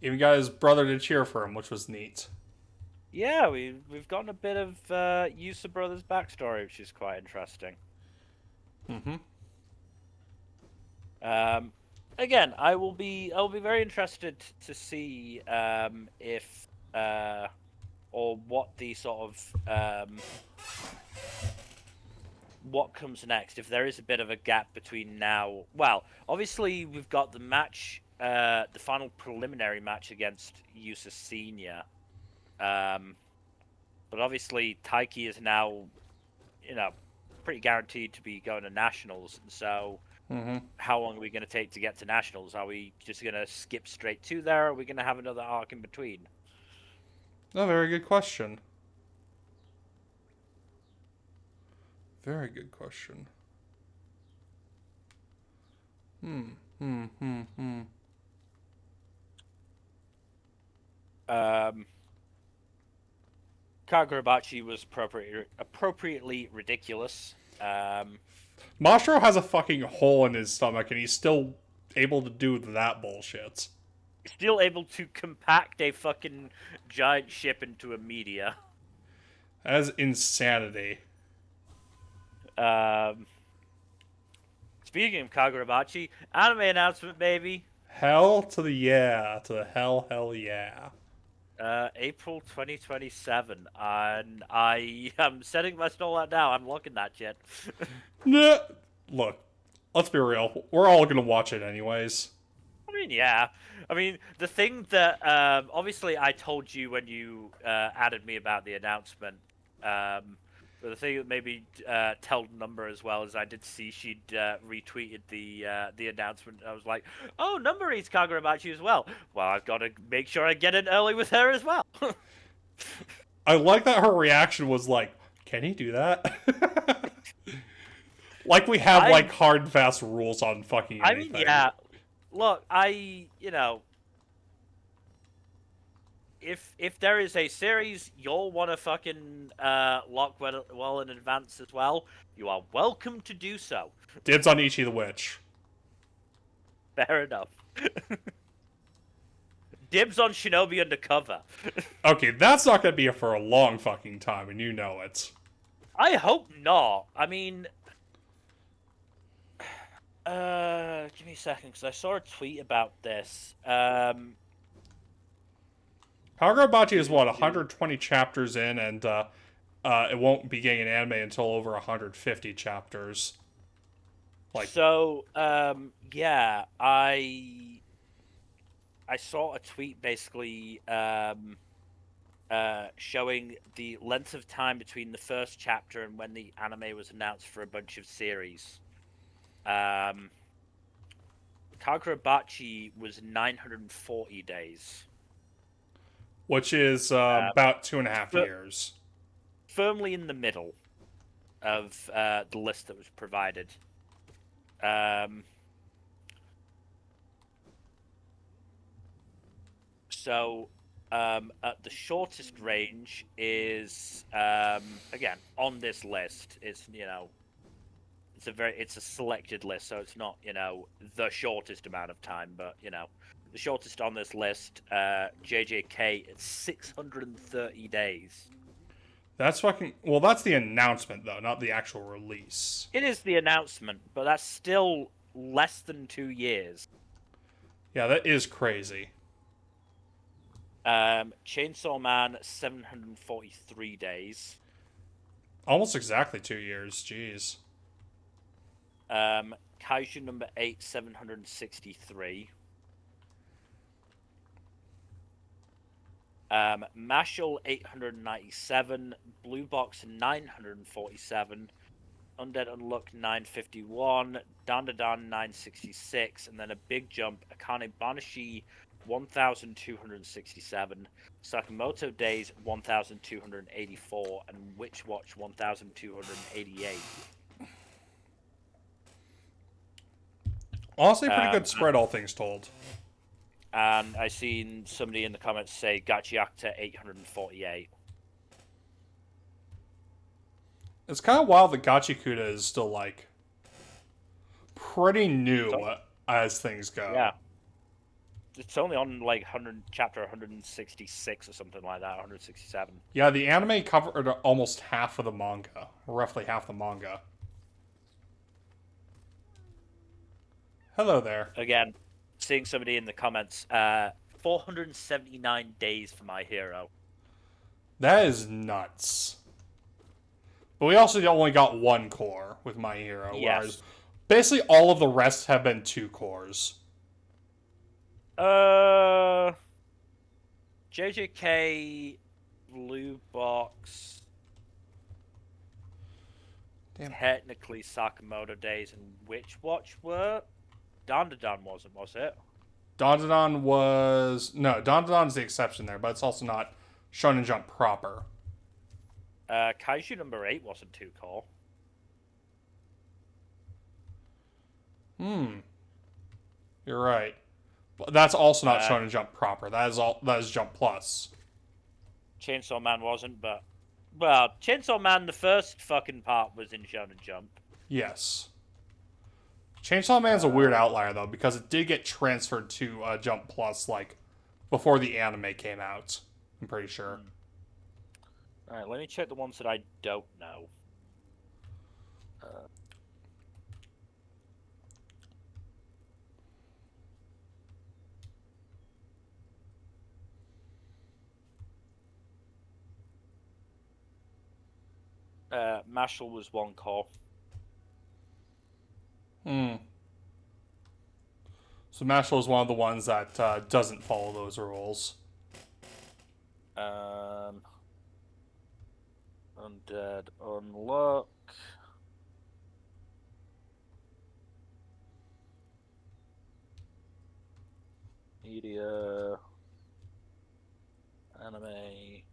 Even got his brother to cheer for him, which was neat. Yeah, we've gotten a bit of Yusa Brothers backstory, which is quite interesting. Mm-hmm. Um, Again, I'll be very interested to see if or what the sort of what comes next. If there is a bit of a gap between now, well, obviously we've got the match, the final preliminary match against Yusa Senior, but obviously Taiki is now, you know, pretty guaranteed to be going to nationals, and so. Mm-hmm. How long are we going to take to get to nationals? Are we just going to skip straight to there? Or are we going to have another arc in between? A very good question. Very good question. Hmm. Hmm. Hmm. Hmm. Um, Kagurabachi was appropriately ridiculous. Mashro has a fucking hole in his stomach, and he's still able to do that bullshit. Still able to compact a fucking giant ship into a media. That is insanity. Um, Speaking of Kagurabachi, anime announcement, baby. Hell to the yeah. To the hell yeah. April 2027, and I am setting my stall out now. I'm locking that shit. Nah. Look, let's be real. We're all gonna watch it anyways. I mean, yeah. I mean, the thing that obviously I told you when you added me about the announcement, but the thing that maybe told Number as well is I did see she'd retweeted the announcement. I was like, oh, Number eats Kagurabachi as well. Well, I've got to make sure I get in early with her as well. I like that her reaction was like, "Can he do that?" Like we have I like hard and fast rules on fucking I mean, anything. yeah. Look, if there is a series you'll want to fucking lock well in advance as well, you are welcome to do so. Dibs on Ichi the Witch. Fair enough. Dibs on Shinobi Undercover. Okay, that's not gonna be here for a long fucking time, and you know it. I hope not. I mean, give me a second because I saw a tweet about this. Kagurabachi is what 120 chapters in, and it won't be getting an anime until over 150 chapters. Like, So, yeah, I saw a tweet basically showing the length of time between the first chapter and when the anime was announced for a bunch of series. Kagurabachi was 940 days. which is about 2.5 years. Firmly in the middle of the list that was provided. So, at the shortest range is again on this list. It's a selected list, so it's not the shortest amount of time, but the shortest on this list, JJK, it's 630 days. That's fucking. Well, that's the announcement though, not the actual release. It is the announcement, but that's still less than 2 years. Yeah, that is crazy. Chainsaw Man, 743 days. Almost exactly 2 years. Jeez. Kaiju number 8, 763. Mashal 897, Blue Box 947, Undead Unluck 951, Dandadan 966, and then a big jump, Akane Banashi 1267, Sakamoto Days 1284, and Witch Watch 1288. Honestly, pretty good spread, all things told. And I seen somebody in the comments say Gachiakta 848. It's kind of wild that Gachikuta is still, like, pretty new as things go. Yeah. It's only on, like, chapter 166 or something like that, 167. Yeah, the anime covered almost half of the manga, roughly half the manga. Hello there. Again, seeing somebody in the comments, 479 days for my hero. That is nuts. But we also only got one core with My Hero, Yes. whereas basically all of the rest have been 2 cores. JJK, Blue Box, Damn. technically Sakamoto Days and Witch Watch were. Dandadan wasn't, was it? Dandadan was... No, Dandadan's the exception there, but it's also not Shonen Jump proper. Kaiju number 8 wasn't 2 core. You're right. But that's also not Shonen Jump proper. That is Jump Plus. Chainsaw Man wasn't, but... Well, Chainsaw Man, the first fucking part was in Shonen Jump. Yes. Chainsaw Man's a weird outlier, though, because it did get transferred to Jump Plus, like, before the anime came out. I'm pretty sure. Alright, let me check the ones that I don't know. Mashal was 1 core. So Mashal is one of the ones that doesn't follow those rules. Undead Unluck. Media. Anime.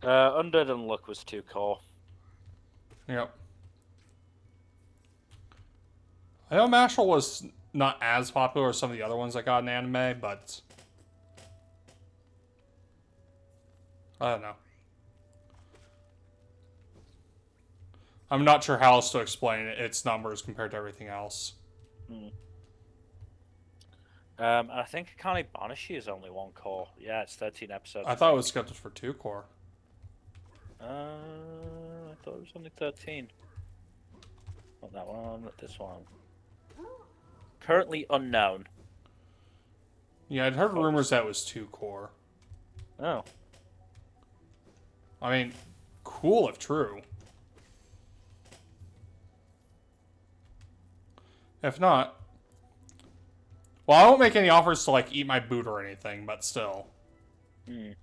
Undead Unluck was 2 core. Yep. I know Mashal was not as popular as some of the other ones that got an anime, but... I don't know. I'm not sure how else to explain its numbers compared to everything else. I think Akane Banashi is only 1 core. Yeah, it's 13 episodes. I thought it was scheduled for 2 core. I thought it was only 13. Not that one, not this one. Currently unknown. Yeah, I'd heard rumors that it was 2 core. Oh. I mean, cool if true. If not... Well, I won't make any offers to, like, eat my boot or anything, but still. Yeah,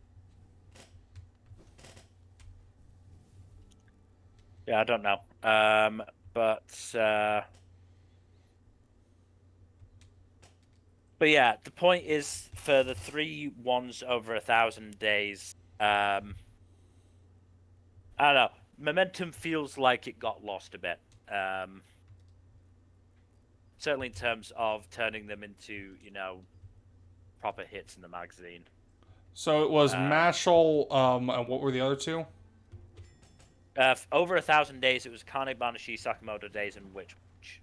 I don't know. But yeah, the point is for the 3 ones over 1,000 days, I don't know. Momentum feels like it got lost a bit. Certainly in terms of turning them into, you know, proper hits in the magazine. So it was Mashal, and what were the other 2? Over 1,000 days, it was Kane Banashi, Sakamoto Days, and Witch Watch.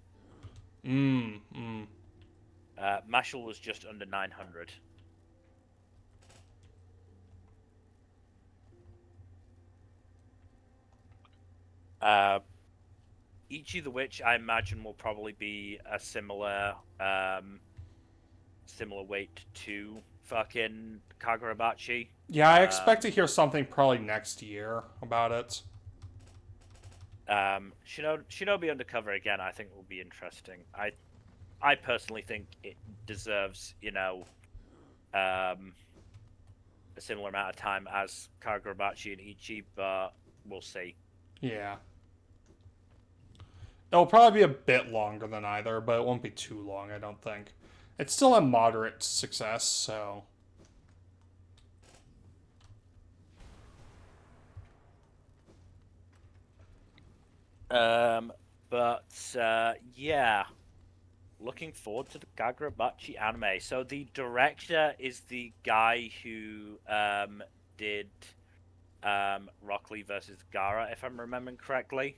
Mashal was just under 900. Ichi the Witch, I imagine, will probably be a similar weight to fucking Kagurabachi. Yeah, I expect to hear something probably next year about it. Shinobi Undercover again, I think will be interesting. I personally think it deserves, a similar amount of time as Kagurabachi and Ichi, but we'll see. Yeah. It'll probably be a bit longer than either, but it won't be too long, I don't think. It's still a moderate success, so. Yeah, looking forward to the Kagurabachi anime. So the director is the guy who did Rock Lee versus Gara, if I'm remembering correctly.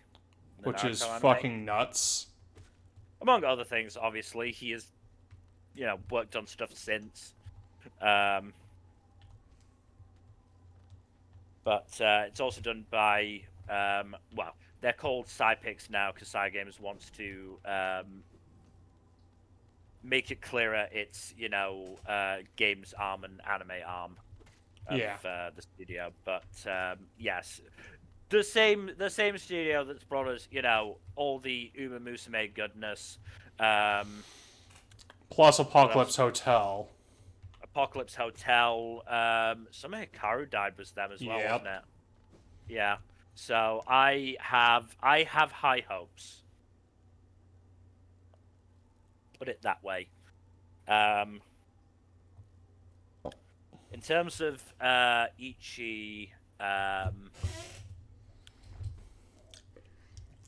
The Which is Naruto anime. fucking nuts. Among other things, obviously, he has, worked on stuff since. Um, but it's also done by, well, they're called Psypix now because Cygames wants to make it clearer it's, games arm and anime arm of Yeah. the studio. But yes, the same studio that's brought us, all the Uma Musume goodness. Plus Apocalypse Hotel. Apocalypse Hotel. Some Hikaru died was them as well, Yep. wasn't it? Yeah. So I have high hopes. Put it that way. In terms of Ichi,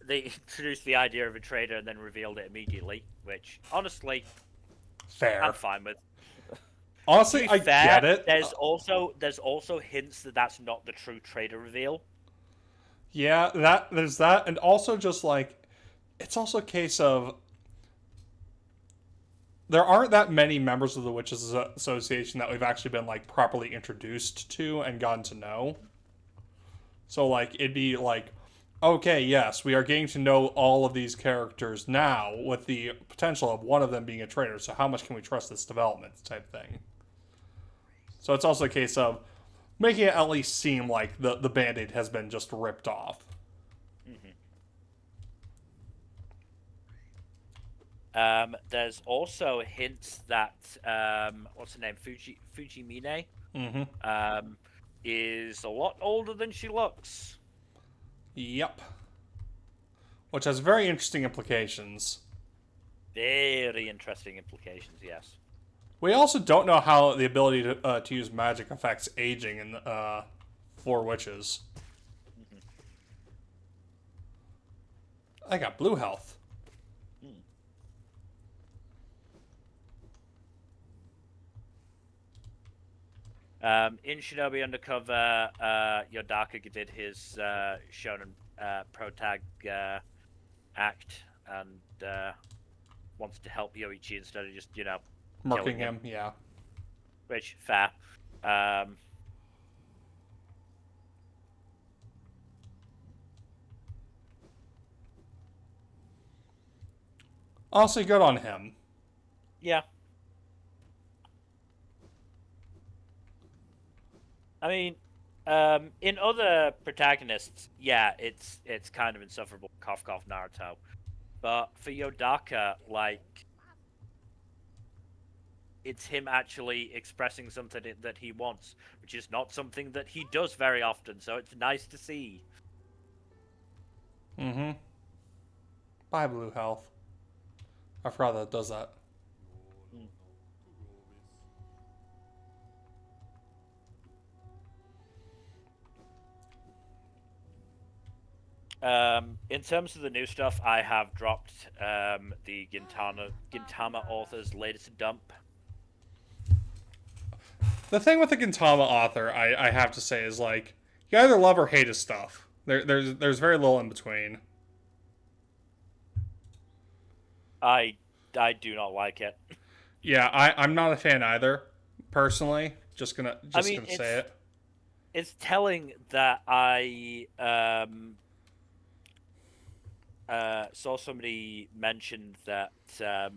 they introduced the idea of a trader and then revealed it immediately, which honestly Fair. I'm fine with. Honestly, I get it. There's also hints that that's not the true trader reveal. Yeah, there's that, and also just like, it's also a case of there aren't that many members of the Witches Association that we've actually been like properly introduced to and gotten to know. So like it'd be like, okay, yes, we are getting to know all of these characters now with the potential of one of them being a traitor. So how much can we trust this development type thing? So it's also a case of making it at least seem like the Band-Aid has been just ripped off. There's also hints that what's her name, Fujimine, is a lot older than she looks. Yep. Which has very interesting implications. Very interesting implications, yes. We also don't know how the ability to use magic affects aging in Four Witches. I got blue health. In Shinobi Undercover, Yodaka did his Shonen Protag act and wants to help Yoichi instead of just, Murking him, yeah. Which, fair. Honestly, good on him. Yeah. I mean, in other protagonists, yeah, it's kind of insufferable. Cough, cough, Naruto. But for Yodaka, like, it's him actually expressing something that he wants, which is not something that he does very often. So it's nice to see. Bye, blue health. I forgot that it does that. In terms of the new stuff, I have dropped the Gintama author's latest dump. The thing with the Gintama author, I have to say, is like, you either love or hate his stuff. There's very little in between. I do not like it. Yeah, I'm not a fan either, personally. Just gonna say it. It's telling that I saw somebody mentioned that I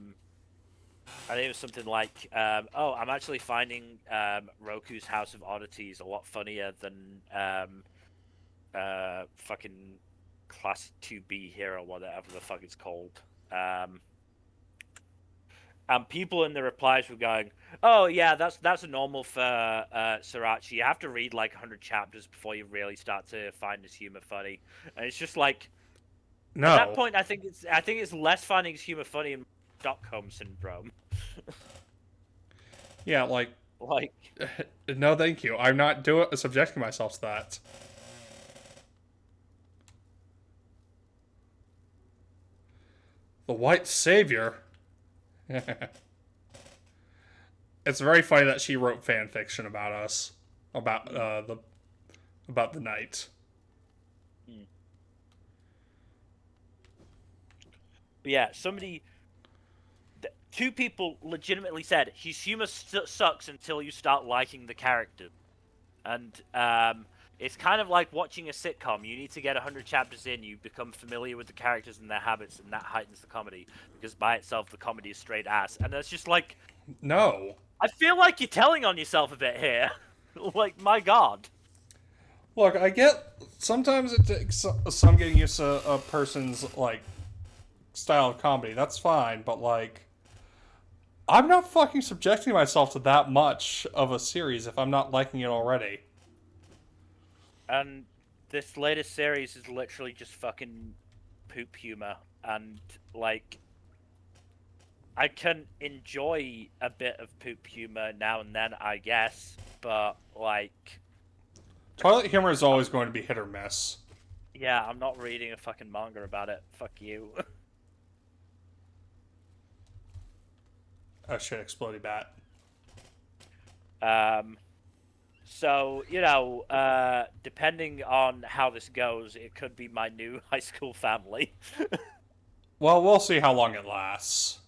think it was something like, "Oh, I'm actually finding Roku's House of Oddities a lot funnier than fucking Class 2B here or whatever the fuck it's called." And people in the replies were going, "Oh yeah, that's a normal for Sriracha. You have to read like 100 chapters before you really start to find his humor funny." And it's just like, at that No. point, I think it's less finding his humor funny and Stockholm syndrome. Yeah, like, Like, no, thank you. I'm not subjecting myself to that. The White Savior. It's very funny that she wrote fan fiction about us, about the night. but yeah, two people legitimately said his humor sucks until you start liking the character. And it's kind of like watching a sitcom. You need to get 100 chapters in, you become familiar with the characters and their habits, and that heightens the comedy. Because by itself, the comedy is straight ass. And it's just like, No. I feel like you're telling on yourself a bit here. Like, my god. Look, I get sometimes it takes some getting used to a person's like style of comedy. That's fine, but like I'm not fucking subjecting myself to that much of a series if I'm not liking it already. And this latest series is literally just fucking poop humor. And, like, I can enjoy a bit of poop humor now and then, I guess, but like, Toilet humor is always going to be hit or miss. yeah, I'm not reading a fucking manga about it. Fuck you. Oh shit, explodey bat. So depending on how this goes, it could be my new high school family. Well, we'll see how long it lasts.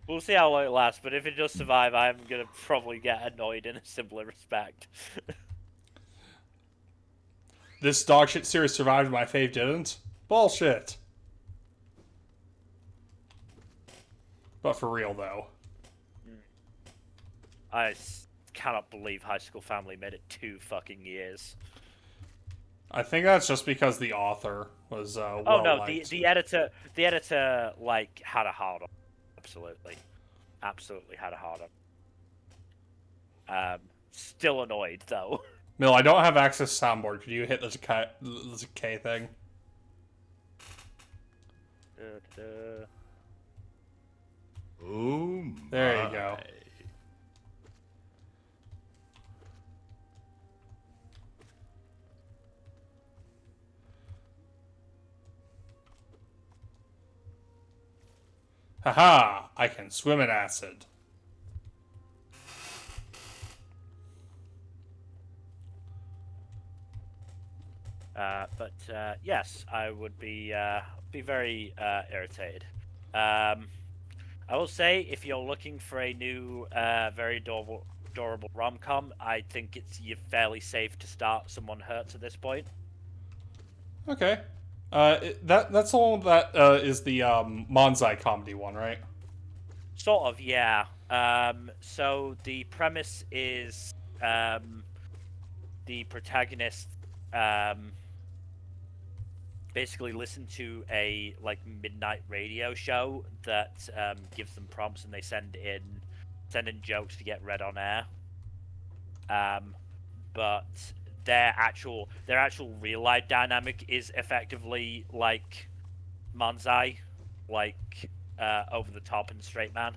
We'll see how long it lasts, but if it does survive, I'm gonna probably get annoyed in a similar respect. This dogshit series survived, my fave didn't. Bullshit. But for real though. I cannot believe High School Family made it 2 fucking years. I think that's just because the author was well Oh no, liked. the editor like had a hard on. Absolutely, absolutely had a hard on. Still annoyed though. Mill, I don't have access to soundboard. Could you hit the K thing? Oh There you go. Haha! I can swim in acid. But yes, I would be very irritated. I will say, if you're looking for a new, very adorable rom-com, I think you're fairly safe to start Someone Hurts at this point. Okay. That's the one that is the Manzai comedy one, right? Sort of, yeah. So the premise is the protagonist basically listen to a like midnight radio show that gives them prompts, and they send in jokes to get read on air. But their actual real life dynamic is effectively like Manzai, like over the top and straight man.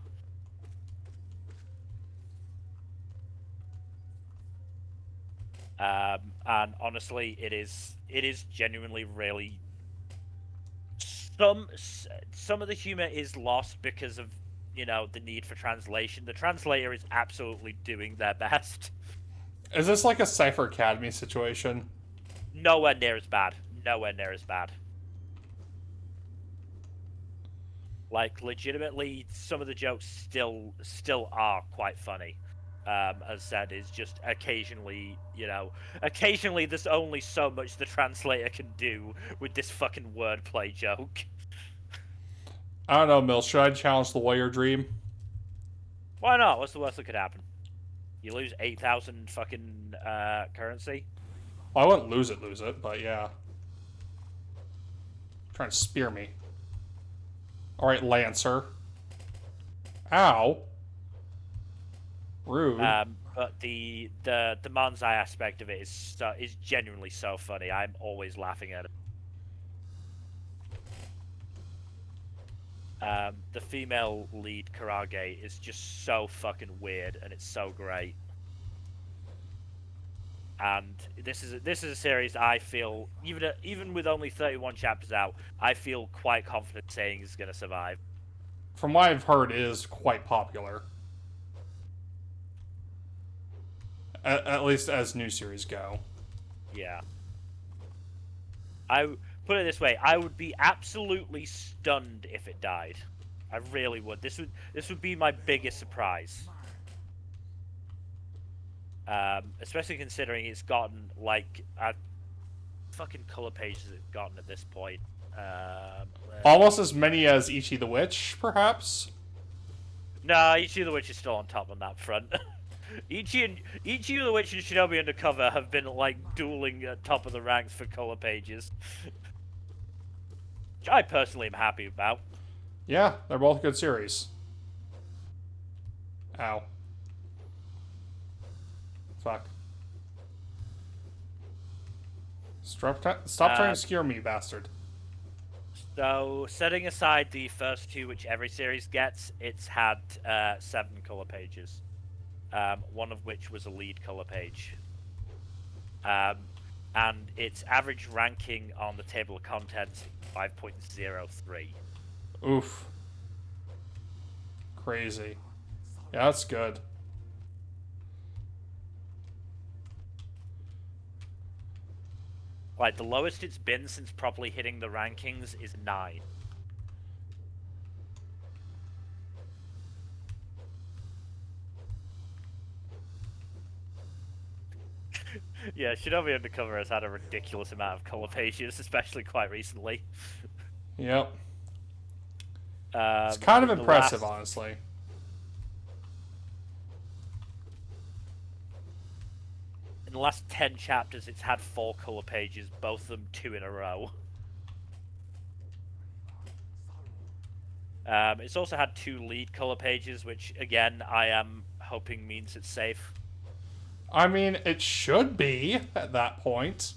And honestly, it is genuinely really some of the humor is lost because of the need for translation. The translator is absolutely doing their best. Is this like a Cypher Academy situation? Nowhere near as bad. Nowhere near as bad. Like, legitimately, some of the jokes still are quite funny. as said, is just occasionally, occasionally there's only so much the translator can do with this fucking wordplay joke. I don't know, Mill. Should I challenge the warrior dream? Why not? What's the worst that could happen? You lose 8,000 fucking currency. Well, I wouldn't lose it, but yeah. Trying to spear me. Alright, Lancer. Ow. Rude. But the manzai aspect of it is genuinely so funny. I'm always laughing at it. The female lead Karage is just so fucking weird, and it's so great. And this is a series I feel, even with only 31 chapters out, I feel quite confident saying is going to survive. From what I've heard, it is quite popular. At least as new series go. Yeah. I put it this way: I would be absolutely stunned if it died. I really would. This would be my biggest surprise. Especially considering it's gotten like fucking color pages it's gotten at this point. Almost as many as Ichi the Witch, perhaps? No, Ichi the Witch is still on top on that front. Ichi the Witch and Shinobi Undercover have been like dueling at top of the ranks for color pages. Which I personally am happy about. Yeah, they're both good series. Ow. Fuck. Stop trying to scare me, you bastard. So, setting aside the first two, which every series gets, it's had 7 color pages. One of which was a lead color page. And its average ranking on the table of contents is 5.03. Oof. Crazy. Yeah, that's good. Like, the lowest it's been since properly hitting the rankings is 9. Yeah, Shinobi Undercover has had a ridiculous amount of color pages, especially quite recently. Yep. It's kind of impressive, honestly. In the last 10 chapters, it's had 4 color pages, both of them 2 in a row. It's also had 2 lead color pages, which, again, I am hoping means it's safe. I mean, it should be at that point.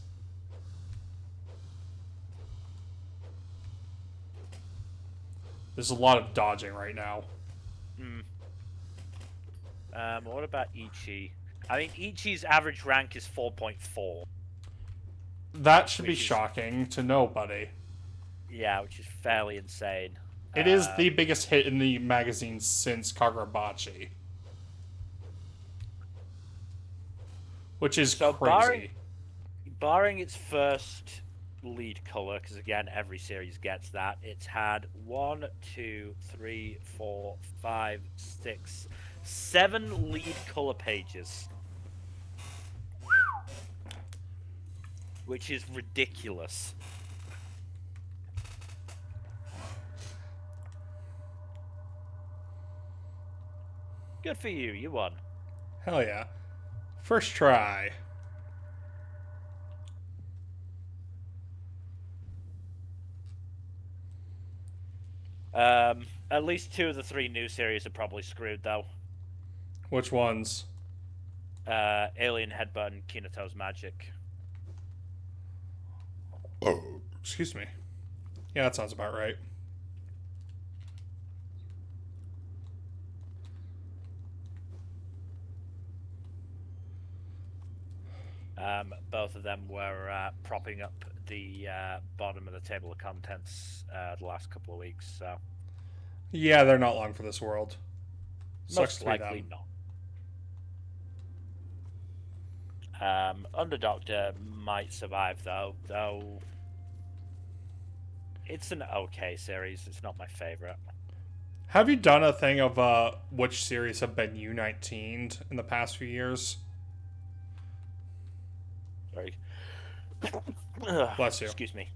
There's a lot of dodging right now. What about Ichi? I mean, Ichi's average rank is 4.4. That should be shocking to nobody. Yeah, which is fairly insane. It is the biggest hit in the magazine since Kagurabachi. Which is so crazy. Barring its first lead color, because again, every series gets that, it's had 1, 2, 3, 4, 5, 6, 7 lead color pages. Which is ridiculous. Good for you, you won. Hell yeah. First try. At least 2 of the 3 new series are probably screwed, though. Which ones? Alien Headbutt and Kineto's Magic. Oh, excuse me. Yeah, that sounds about right. Both of them were propping up the bottom of the table of contents the last couple of weeks, so... Yeah, they're not long for this world. Most likely not. Underdoctor might survive, though it's an okay series. It's not my favorite. Have you done a thing of which series have been U19'd in the past few years? Sorry. Bless you. Excuse me.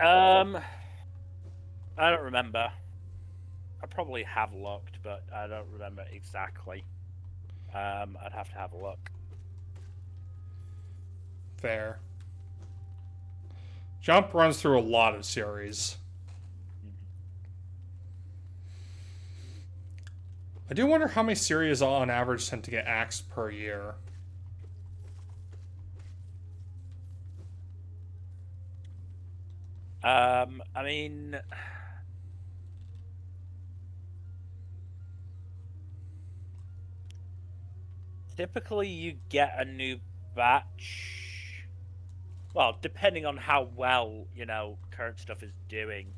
I don't remember. I probably have looked, but I don't remember exactly. I'd have to have a look. Fair. Jump runs through a lot of series. I do wonder how many series on average tend to get axed per year. I mean, typically you get a new batch. Well, depending on how well, current stuff is doing.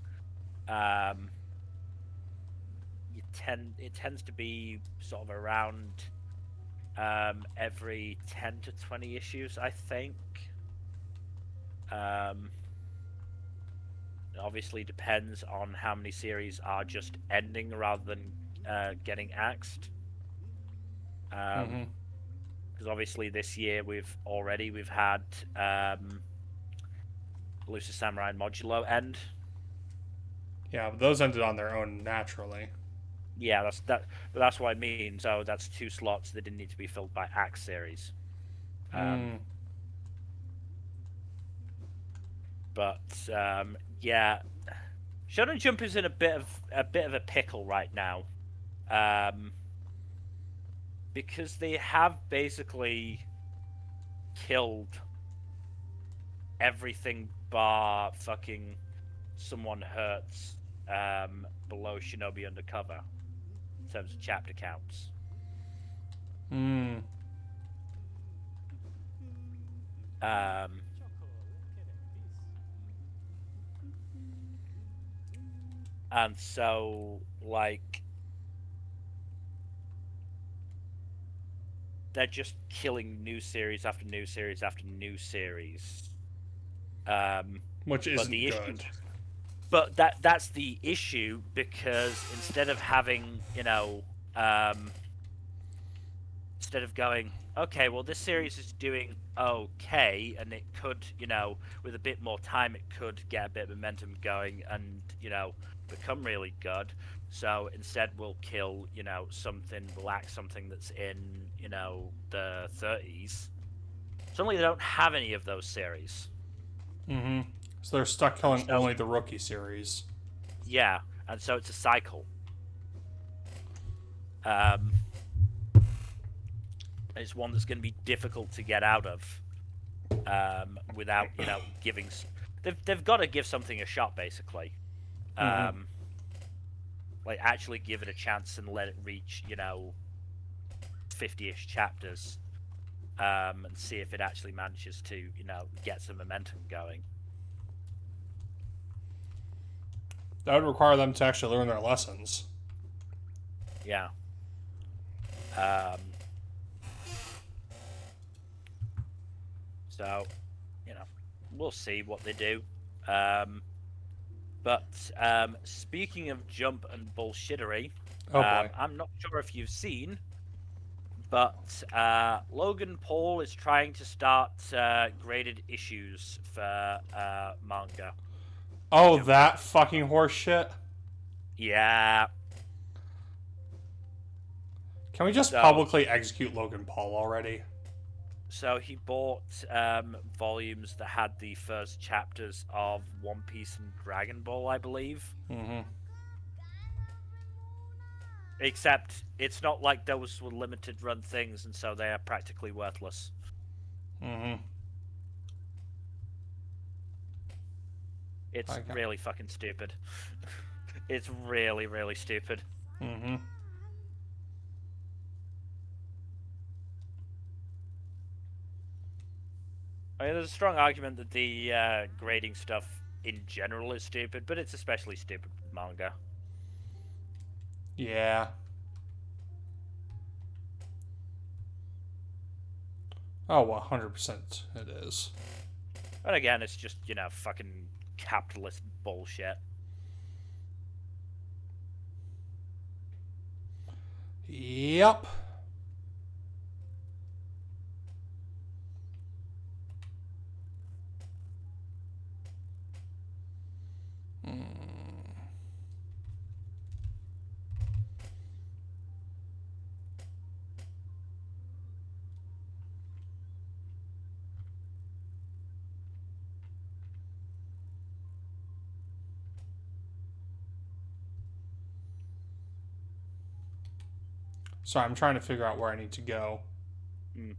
It tends to be sort of around every 10 to 20 issues, I think. It obviously depends on how many series are just ending rather than getting axed. Because obviously this year we've had Lucius Samurai and Modulo end. Yeah, but those ended on their own naturally. Yeah, that's what I mean. So that's 2 slots that didn't need to be filled by axe series. But yeah, Shonen Jump is in a bit of a pickle right now, because they have basically killed everything bar fucking Someone Hurts below Shinobi Undercover in terms of chapter counts. And so, like, they're just killing new series after new series after new series. Which isn't good. But that's the issue, because instead of having, instead of going, okay, well, this series is doing okay, and it could, with a bit more time, it could get a bit of momentum going and, become really good. So instead, we'll kill, we'll act something that's in, the 30s. Suddenly, they don't have any of those series. So they're stuck killing only the rookie series. Yeah, and so it's a cycle. It's one that's going to be difficult to get out of, without giving. They've got to give something a shot, basically. Like, actually give it a chance and let it reach 50-ish chapters, and see if it actually manages to get some momentum going. That would require them to actually learn their lessons. Yeah. So, we'll see what they do. But speaking of Jump and bullshittery, I'm not sure if you've seen, but Logan Paul is trying to start graded issues for manga. Oh, that fucking horse shit? Yeah. Can we just publicly execute Logan Paul already? So he bought volumes that had the first chapters of One Piece and Dragon Ball, I believe. Except it's not like those were limited run things, and so they are practically worthless. It's really fucking stupid. It's really, really stupid. I mean, there's a strong argument that the grading stuff in general is stupid, but it's especially stupid with manga. Yeah. Oh, 100% it is. And again, it's just, fucking capitalist bullshit. Yep. Sorry, I'm trying to figure out where I need to go. Mm.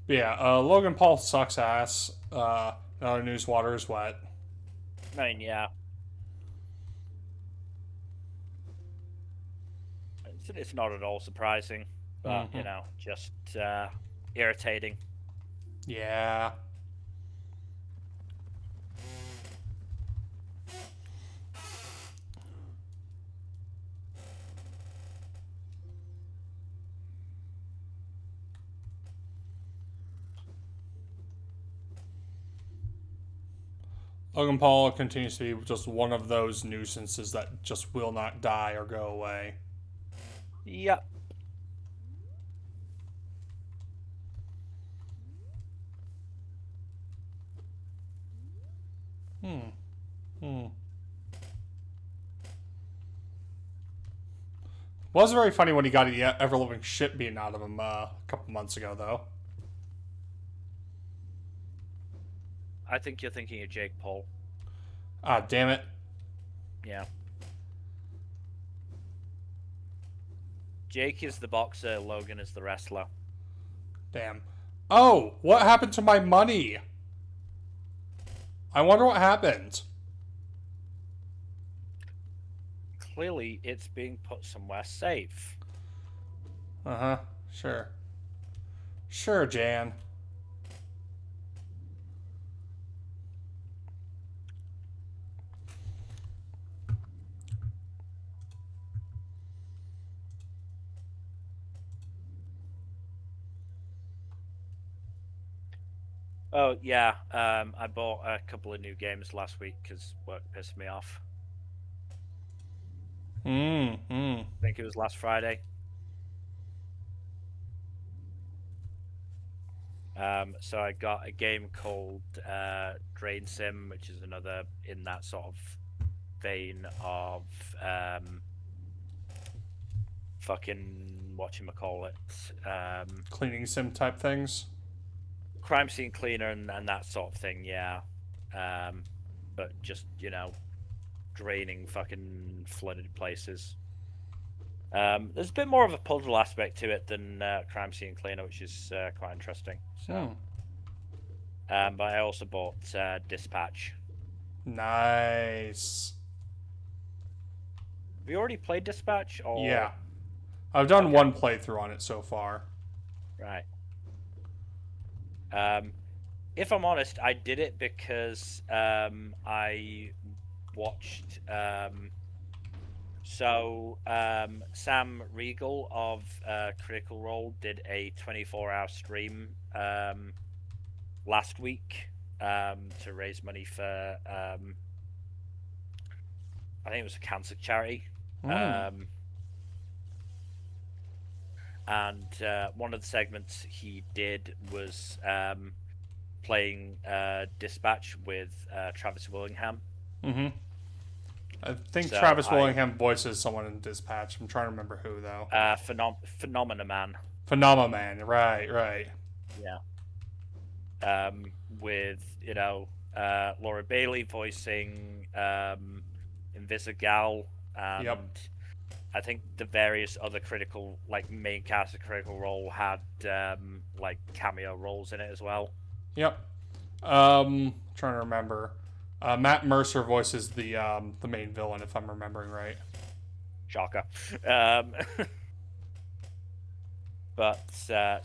But yeah, Logan Paul sucks ass. Another news, water is wet. I mean, yeah. It's not at all surprising, but, Mm-hmm. just irritating. Yeah. Logan Paul continues to be just one of those nuisances that just will not die or go away. Yep. Hmm. Hmm. Was very funny when he got the ever living shit beaten out of him a couple months ago, though. I think you're thinking of Jake Paul. Ah, damn it. Yeah. Jake is the boxer, Logan is the wrestler. Damn. Oh, what happened to my money? I wonder what happened. Clearly, it's being put somewhere safe. Uh huh. Sure. Sure, Jan. Oh, yeah. I bought a couple of new games last week because work pissed me off. I think it was last Friday. So I got a game called Drain Sim, which is another in that sort of vein of fucking whatchamacallit, Cleaning sim type things. crime scene cleaner and that sort of thing, yeah. But just, draining fucking flooded places. There's a bit more of a puzzle aspect to it than crime scene cleaner, which is quite interesting. So, but I also bought Dispatch. Nice. Have you already played Dispatch? Yeah. Or I've done okay, one playthrough on it so far. right. Um, if I'm honest, I did it because I watched. Sam Riegel of Critical Role did a 24-hour stream last week to raise money for I think it was a cancer charity. Hmm. And one of the segments he did was playing Dispatch with Travis Willingham. Mm-hmm. I think So Travis Willingham voices someone in Dispatch. I'm trying to remember who, though. Phenomena Man. Phenomena Man. Right, right. Yeah. With Laura Bailey voicing Invisigal, Yep. and I think the various other main cast of Critical Role had cameo roles in it as well. Yep. Trying to remember. Matt Mercer voices the main villain, if I'm remembering right. Shocker. But so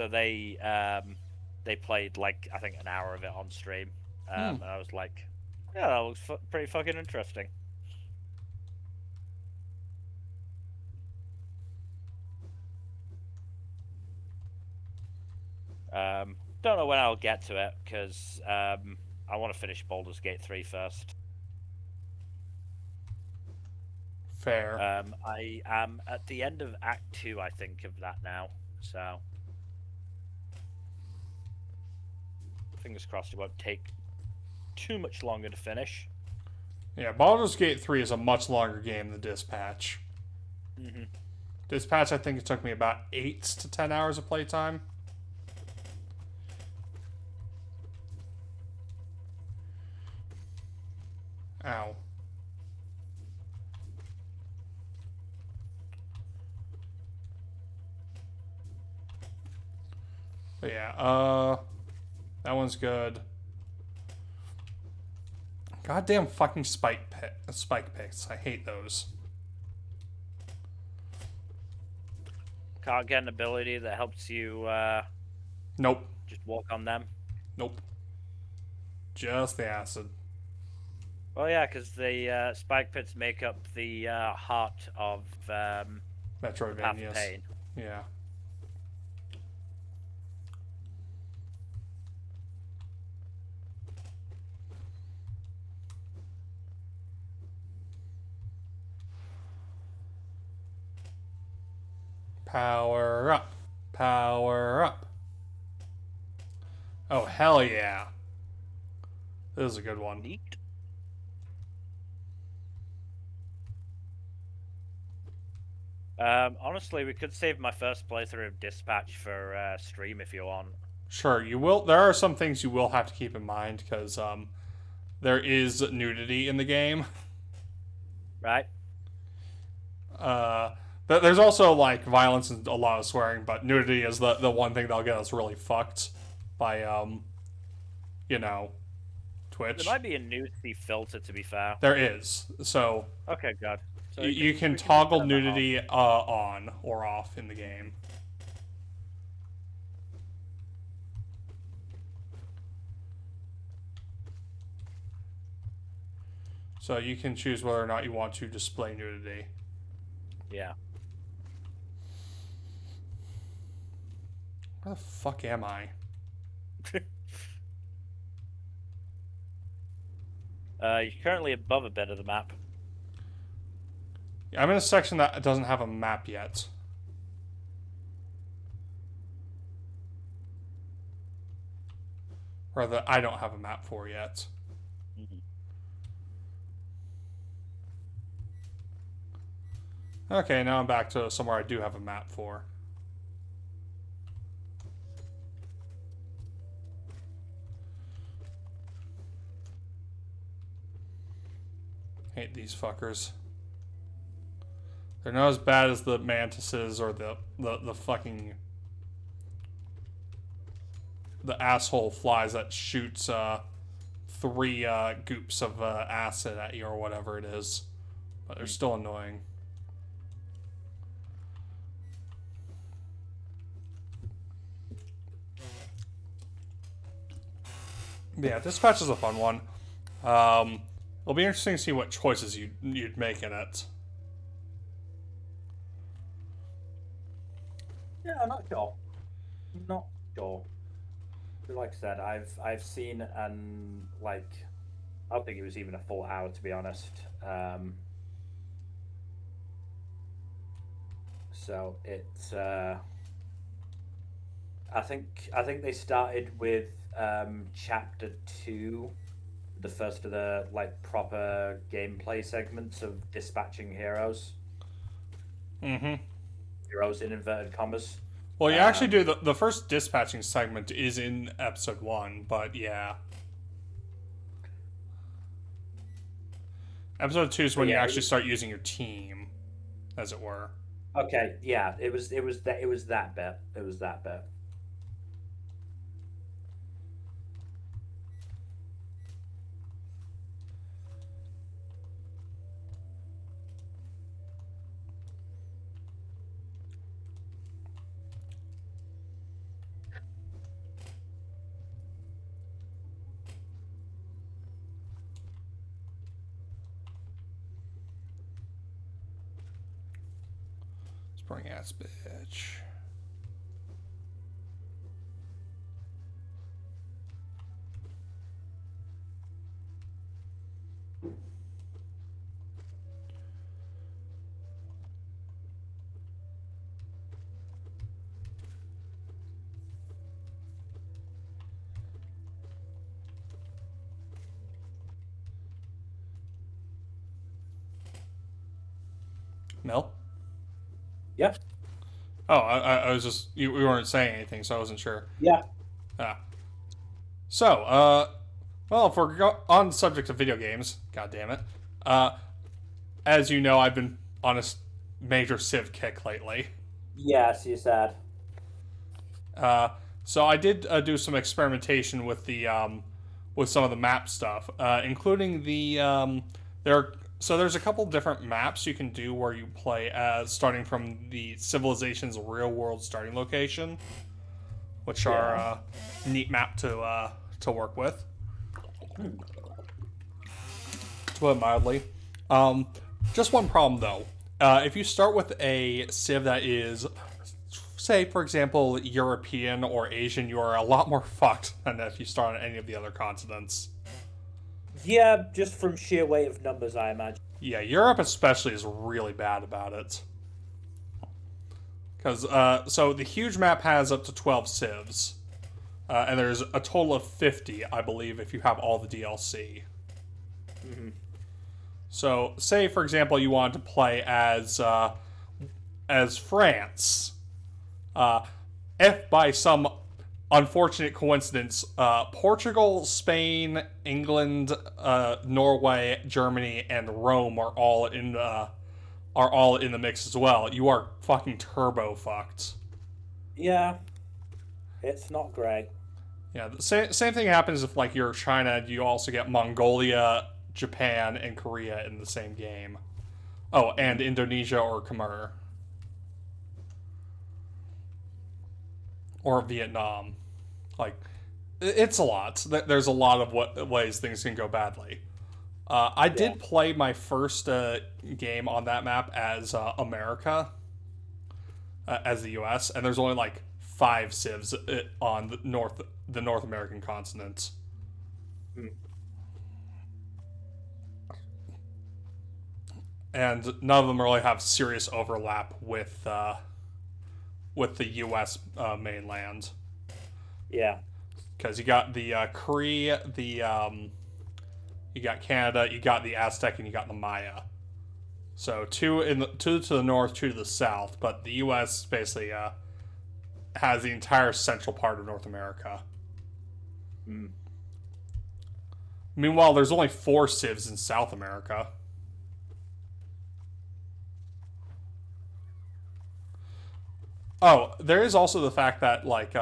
they played I think an hour of it on stream, and I was like, yeah, that looks pretty fucking interesting. don't know when I'll get to it because I want to finish Baldur's Gate 3 first. Fair. I am at the end of Act 2, I think, of that now. So, fingers crossed it won't take too much longer to finish. Yeah, Baldur's Gate 3 is a much longer game than Dispatch. Mm-hmm. Dispatch, I think it took me about 8 to 10 hours of playtime. Ow. But yeah, that one's good. Goddamn fucking spike picks. I hate those. Can't get an ability that helps you Nope. just walk on them. Nope. Just the acid. Well, yeah, because the spike pits make up the heart of the Path of Metroidvanias. Pain. Yeah. Power up. Power up. Oh, hell yeah. This is a good one. Neat. Honestly, we could save my first playthrough of Dispatch for stream if you want. Sure, you will. There are some things you will have to keep in mind because there is nudity in the game. Right? There's also like violence and a lot of swearing, but nudity is the one thing that'll get us really fucked by Twitch. There might be a nudity filter, to be fair. There is. So Okay, good. So you can toggle nudity on or off in the game. So you can choose whether or not you want to display nudity. Yeah. Where the fuck am I? You're currently above a bit of the map. I'm in a section that doesn't have a map yet. Or that I don't have a map for yet. Mm-hmm. Okay, now I'm back to somewhere I do have a map for. Hate these fuckers. They're not as bad as the mantises or the fucking the asshole flies that shoots 3 goops of acid at you or whatever it is. But they're still annoying. Yeah, Dispatch is a fun one. It'll be interesting to see what choices you'd make in it. Yeah, I'm not sure. Not sure. Like I said, I've seen and like I don't think it was even a full hour to be honest. So it's I think they started with chapter 2, the first of the like proper gameplay segments of dispatching heroes. Mm-hmm. Heroes in inverted commas. Well, you actually do the first dispatching segment is in episode 1, but yeah. Episode 2 is when you actually start using your team, as it were. Okay, yeah, it was that bit. It was that bit. Spring ass bitch. Mel? Yeah. Oh, I was just you weren't saying anything, so I wasn't sure. Yeah. Ah. So, well, if we're on the subject of video games, god damn it, as you know, I've been on a major Civ kick lately. Yes, you said. Uh, so I did do some experimentation with some of the map stuff, including there's a couple different maps you can do where you play as starting from the civilization's real world starting location, which are neat map to work with. To put it mildly. Just one problem though. If you start with a civ that is, say, for example, European or Asian, you are a lot more fucked than if you start on any of the other continents. Yeah, just from sheer weight of numbers, I imagine. Yeah, Europe especially is really bad about it. Because, so the huge map has up to 12 civs. And there's a total of 50, I believe, if you have all the DLC. Mm-hmm. So, say, for example, you wanted to play as France. If by some unfortunate coincidence, Portugal, Spain, England, Norway, Germany, and Rome are all in the mix as well, you are fucking turbo fucked. Yeah, it's not great. Yeah, the same thing happens if like you're China. You also get Mongolia, Japan, and Korea in the same game. Oh, and Indonesia or Khmer. Or Vietnam. Like, it's a lot. There's a lot of ways things can go badly. I did play my first game on that map as America, as the U.S., and there's only like 5 civs on the North American continent. And none of them really have serious overlap with the U.S. Mainland. Yeah. Because you got the Cree, you got Canada, you got the Aztec, and you got the Maya. So two to the north, 2 to the south, but the U.S. basically has the entire central part of North America. Meanwhile, there's only 4 civs in South America. Oh, there is also the fact that like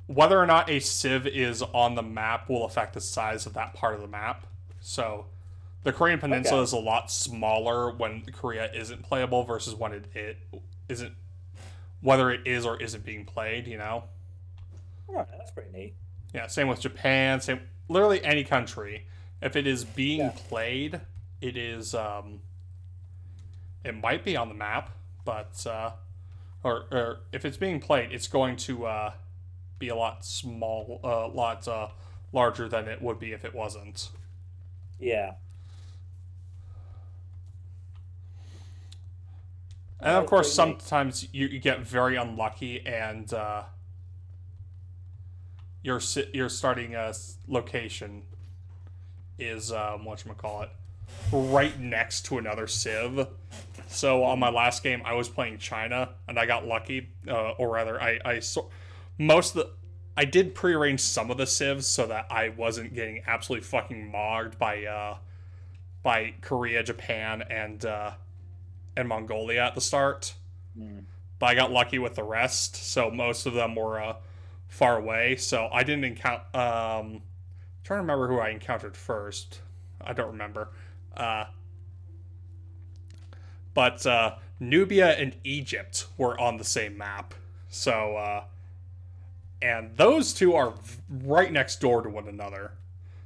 whether or not a civ is on the map will affect the size of that part of the map. So the Korean Peninsula is a lot smaller when Korea isn't playable versus when it isn't, whether it is or isn't being played, you know? Oh, that's pretty neat. Yeah, same with Japan, same literally any country. If it is being played, it is it might be on the map, but or if it's being played, it's going to be a lot larger than it would be if it wasn't. Yeah. And of course, sometimes you get very unlucky, and your starting location is whatchamacallit, right next to another civ. So on my last game, I was playing China, and I got lucky, or rather, I did prearrange some of the civs so that I wasn't getting absolutely fucking mogged by Korea, Japan, and Mongolia at the start. But I got lucky with the rest, so most of them were far away. So I didn't encounter. Trying to remember who I encountered first. I don't remember. But Nubia and Egypt were on the same map. So, and those two are right next door to one another.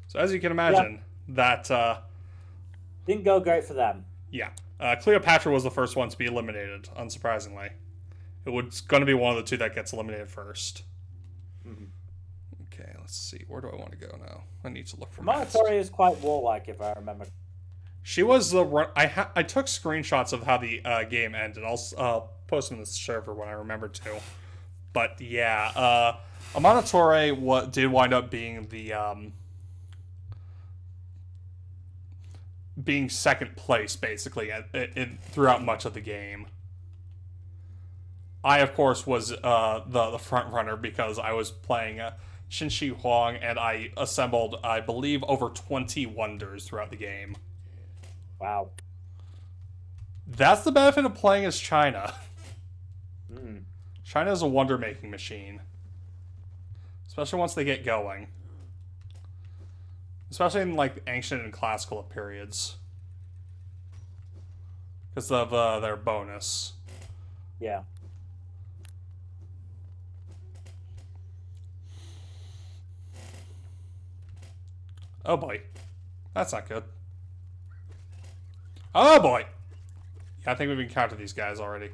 So as you can imagine, that didn't go great for them. Yeah. Cleopatra was the first one to be eliminated, unsurprisingly. It was going to be one of the two that gets eliminated first. Okay, let's see. Where do I want to go now? I need to look for Monatori is quite warlike, if I remember. She was the I took screenshots of how the game ended. I'll post them in the server when I remember to. But yeah, Amanatore did wind up being being second place basically throughout much of the game. I, of course, was the front runner because I was playing Qin Shi Huang, and I assembled, I believe, over 20 wonders throughout the game. Wow. That's the benefit of playing as China. Mm. China is a wonder-making machine. Especially once they get going. Especially in, like, ancient and classical periods. Because of their bonus. Yeah. Oh boy. That's not good. Oh boy! Yeah, I think we've encountered these guys already.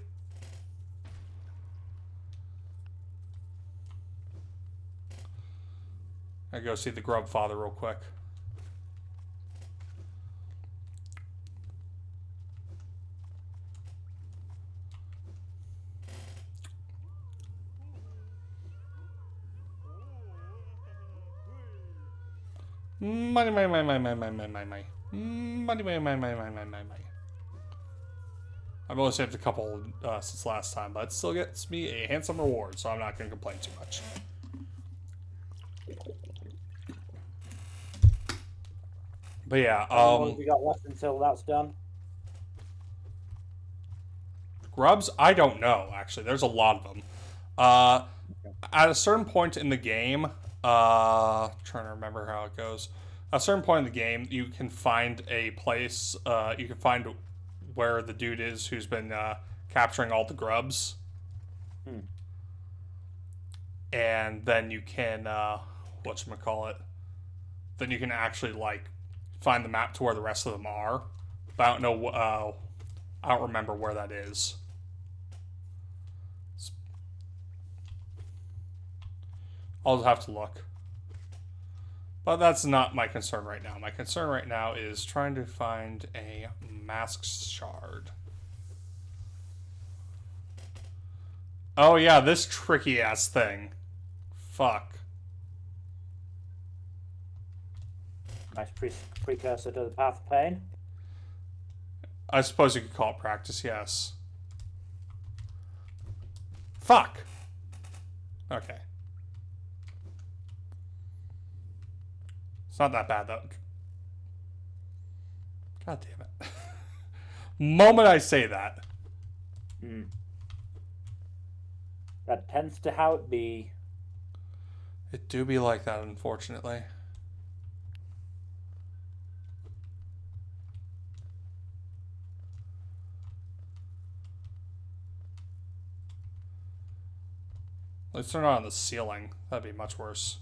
I go see the Grub Father real quick. Money, money, money, money, money, money, money, money. Money, money, money, money, money, money, money. I've only saved a couple since last time, but it still gets me a handsome reward, so I'm not going to complain too much. But yeah, How long have we got left until that's done? grubs, I don't know, actually. There's a lot of them. At a certain point in the game, trying to remember how it goes. At a certain point in the game, you can find a place, you can find where the dude is who's been capturing all the grubs. And then you can, whatchamacallit, then you can actually, like, find the map to where the rest of them are. But I don't know, I don't remember where that is. I'll have to look. But that's not my concern right now. My concern right now is trying to find a mask shard. Oh yeah, this tricky ass thing. Fuck. Nice precursor to the Path of Pain. I suppose you could call it practice, yes. Fuck! Okay. It's not that bad, though. God damn it. Moment I say that. That tends to how it be. It do be like that, unfortunately. Let's turn it on the ceiling. That'd be much worse.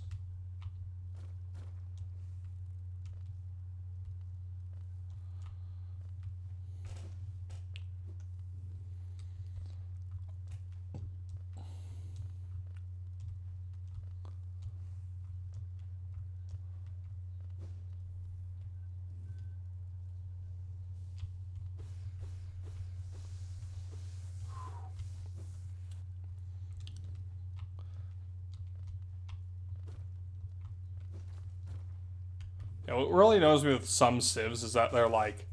Yeah, what really annoys me with some civs is that they're like,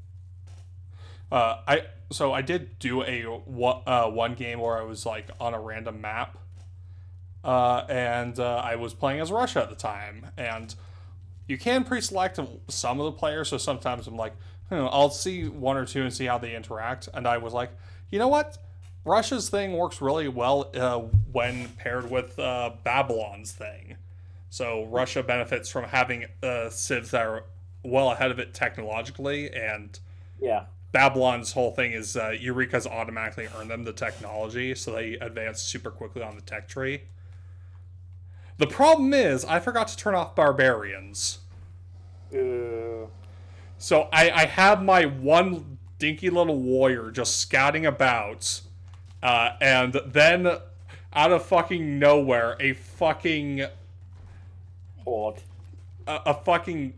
I did do a one game where I was like on a random map, and I was playing as Russia at the time, and you can pre-select some of the players, so sometimes I'm like, I'll see one or two and see how they interact, and I was like, you know what? Russia's thing works really well when paired with Babylon's thing. So Russia benefits from having civs that are well ahead of it technologically, and Yeah. Babylon's whole thing is Eureka's automatically earn them the technology, so they advance super quickly on the tech tree. The problem is, I forgot to turn off barbarians. So I have my one dinky little warrior just scouting about, and then out of fucking nowhere, a fucking Horde. a fucking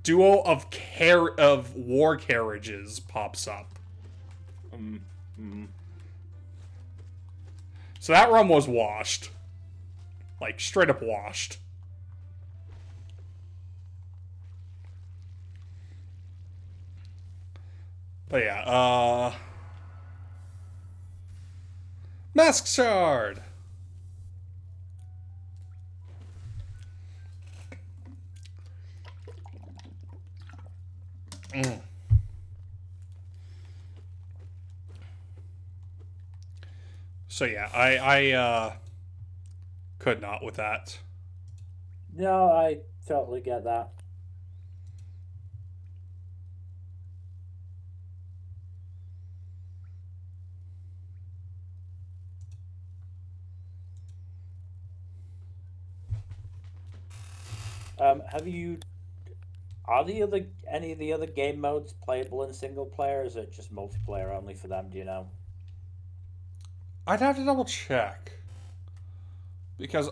duo of war carriages pops up. So that run was washed. Like, straight up washed. But yeah, Mask Shard! Mm. So yeah, I could not with that. No, I totally get that. Have you are the other any of the other game modes playable in single player? Or is it just multiplayer only for them? Do you know? I'd have to double check. Because,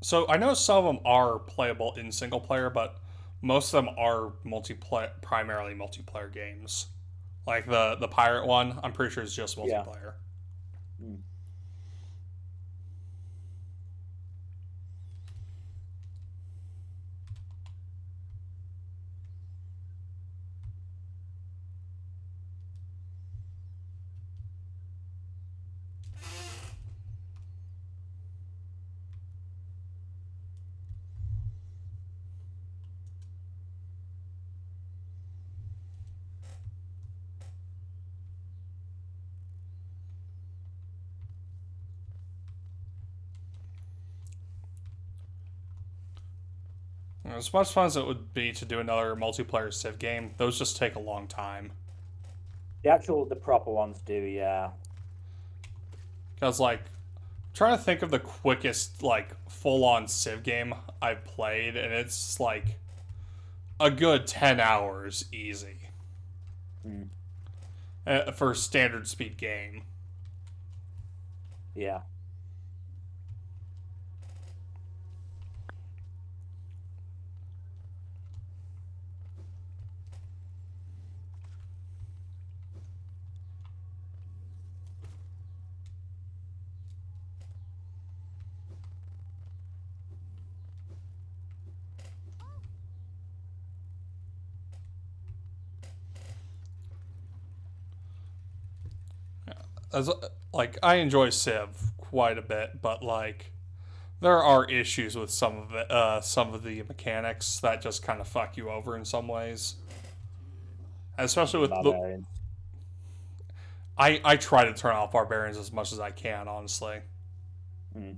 so I know some of them are playable in single player, but most of them are primarily multiplayer games. Like the pirate one, I'm pretty sure is just Yeah. multiplayer. Mm. As much fun as it would be to do another multiplayer Civ game, those just take a long time. The proper ones do, yeah. Because, like, trying to think of the quickest, like, full on Civ game I've played, and it's, like, a good 10 hours easy. Mm. For a standard speed game. Yeah. As like I enjoy Civ quite a bit, but like there are issues with some of the mechanics that just kind of fuck you over in some ways. Especially with the Barbarians. I try to turn off barbarians as much as I can, honestly. Mm.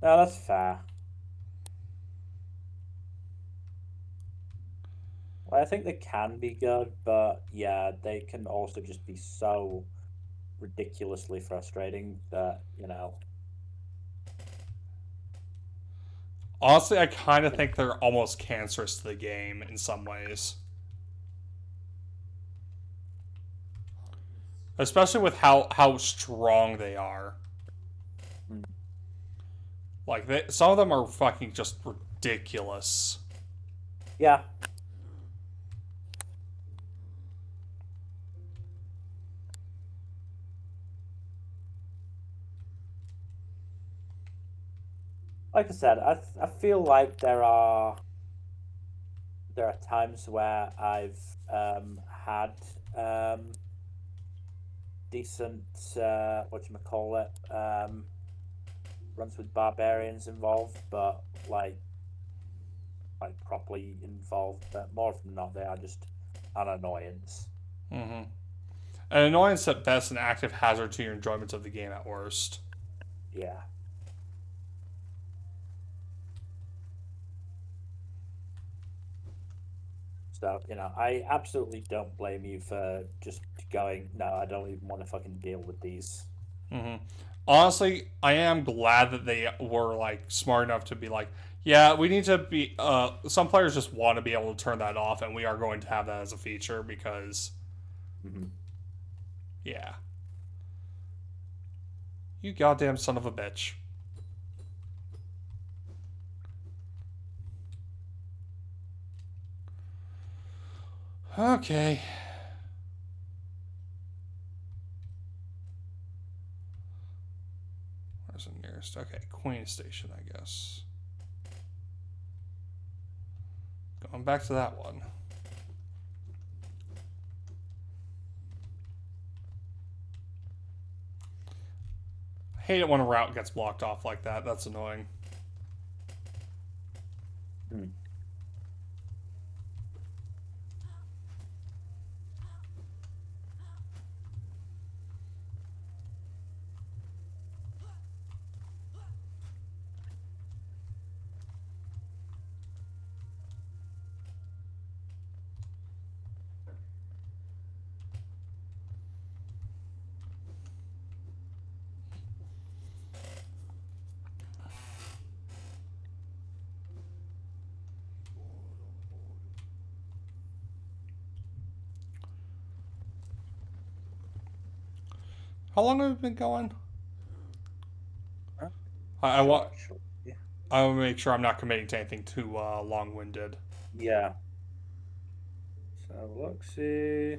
No, that's fair. Well, I think they can be good, but yeah, they can also just be so ridiculously frustrating that, you know. Honestly, I kind of think they're almost cancerous to the game in some ways. Especially with how strong they are. Mm. Like some of them are fucking just ridiculous. Yeah. Like I said, I feel like there are times where I've had decent whatchamacallit runs with barbarians involved, but like properly involved. But more often than not, they are just an annoyance. Mm-hmm. An annoyance at best, an active hazard to your enjoyment of the game at worst. Yeah. So, you know, I absolutely don't blame you for just going, no, I don't even want to fucking deal with these. Mm-hmm. Honestly, I am glad that they were like smart enough to be like, yeah, we need to be. Some players just want to be able to turn that off, and we are going to have that as a feature because, Mm-hmm. yeah, you goddamn son of a bitch. Okay. Where's the nearest? Okay, Queen Station, I guess. Going back to that one. Hate it when a route gets blocked off like that. That's annoying. Hmm. How long have we been going? Huh? I want. Sure. Yeah. I want to make sure I'm not committing to anything too long-winded. Yeah. So look, see.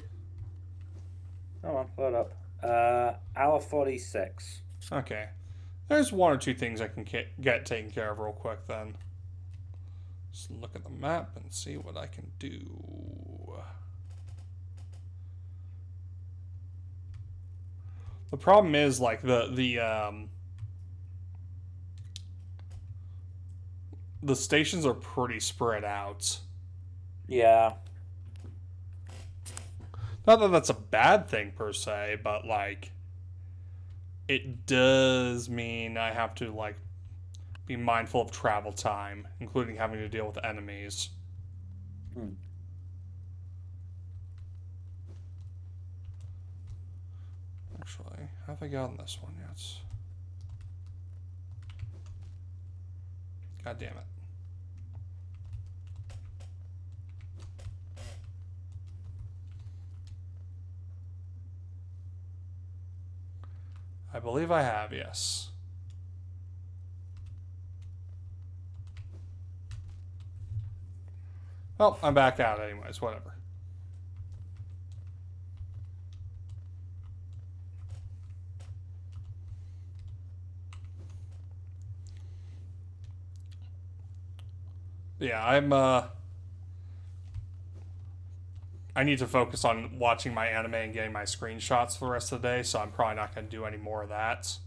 Come on, load up. Hour 46. Okay. There's one or two things I can get taken care of real quick then. Just look at the map and see what I can do. The problem is like the stations are pretty spread out. Yeah. Not that that's a bad thing per se, but like it does mean I have to like be mindful of travel time, including having to deal with enemies. Hmm. Actually, have I gotten this one yet? God damn it. I believe I have, yes. Well, I'm back out anyways, whatever. Yeah, I need to focus on watching my anime and getting my screenshots for the rest of the day, so I'm probably not going to do any more of that.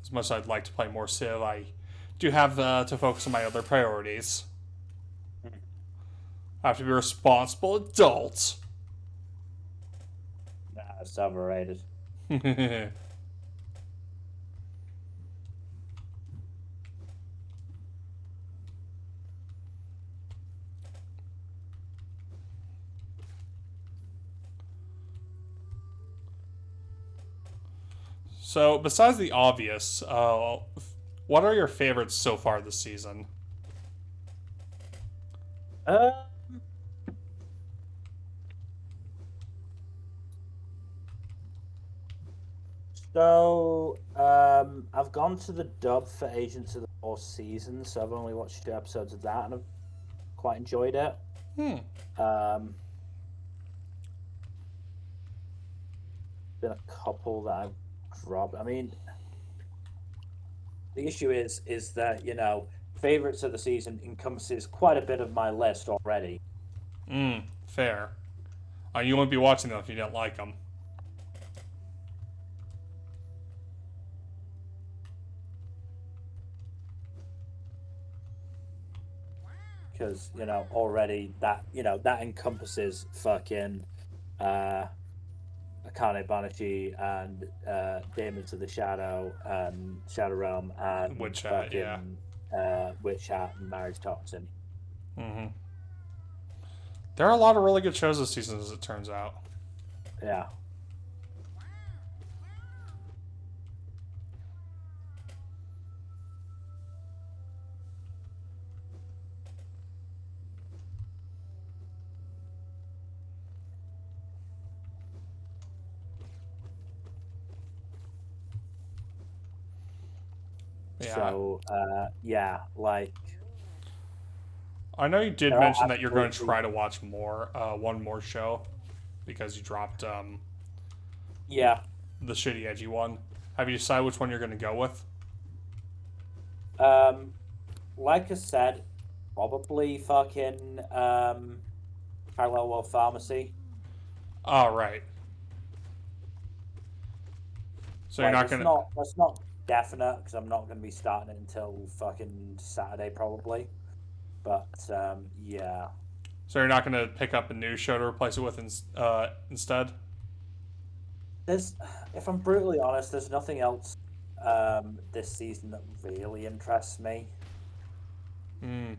As much as I'd like to play more Civ, I do have to focus on my other priorities. I have to be a responsible adult. Nah, it's overrated. So, besides the obvious, what are your favorites so far this season? Uh, I've gone to the dub for Agents of the Fourth Season, so I've only watched 2 episodes of that, and I've quite enjoyed it. Um, been a couple that I've dropped. I mean, the issue is that favorites of the season encompasses quite a bit of my list already. Fair. You wouldn't be watching them if you didn't like them. Because already that encompasses fucking Akane Banashi and Demons of the Shadow and Shadow Realm and Witch Hat, yeah. Witch Hat and Marriage Toxin. There are a lot of really good shows this season, as it turns out. Yeah. Yeah. So like I know you did there are mention that you're going to absolutely- try to watch one more show, because you dropped yeah. the shitty edgy one. Have you decided which one you're going to go with? Like I said, probably fucking Parallel World Pharmacy. All right. So you're not gonna. That's not definite because I'm not going to be starting it until fucking Saturday probably. But yeah. So you're not gonna pick up a new show to replace it with instead. If I'm brutally honest, there's nothing else this season that really interests me. Hmm.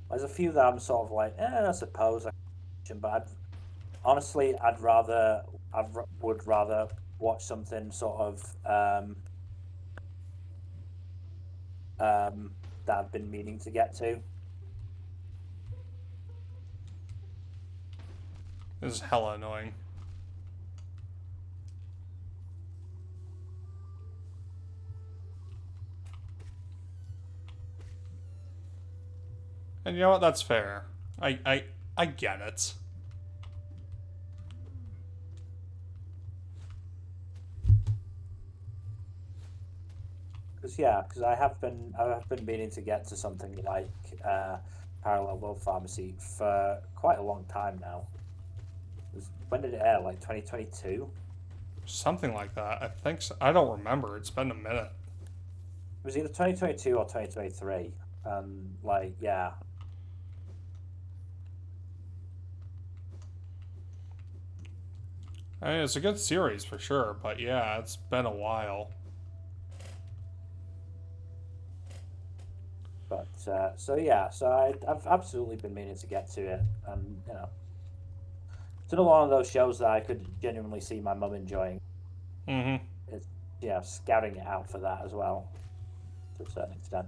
There's a few that I'm sort of like, I suppose I can, but I would rather watch something sort of that I've been meaning to get to. This is hella annoying. And you know what? That's fair. I get it. Because I have been meaning to get to something like Parallel World Pharmacy for quite a long time now. When did it air? Like 2022? Something like that. I think so. I don't remember. It's been a minute. It was either 2022 or 2023. Like, yeah. I mean, it's a good series for sure, but yeah, it's been a while. But so I've absolutely been meaning to get to it, and it's another one of those shows that I could genuinely see my mum enjoying. Mm-hmm. It's scouting it out for that as well, to a certain extent.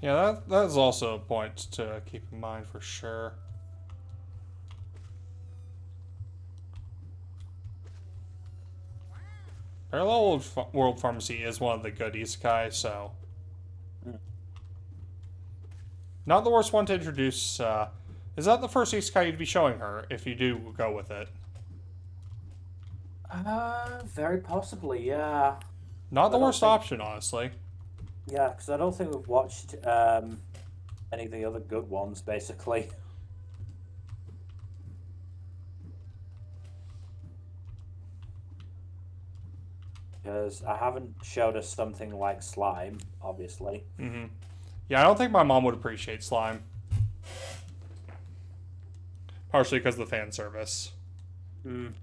Yeah, that is also a point to keep in mind for sure. Parallel World Pharmacy is one of the good isekai, so not the worst one to introduce. Is that the first isekai you'd be showing her if you do go with it? Very possibly, yeah. Not the worst option, honestly. Yeah, because I don't think we've watched any of the other good ones, basically. Because I haven't showed us something like Slime, obviously. Mm-hmm. Yeah, I don't think my mom would appreciate Slime. Partially because of the fan service. Mm.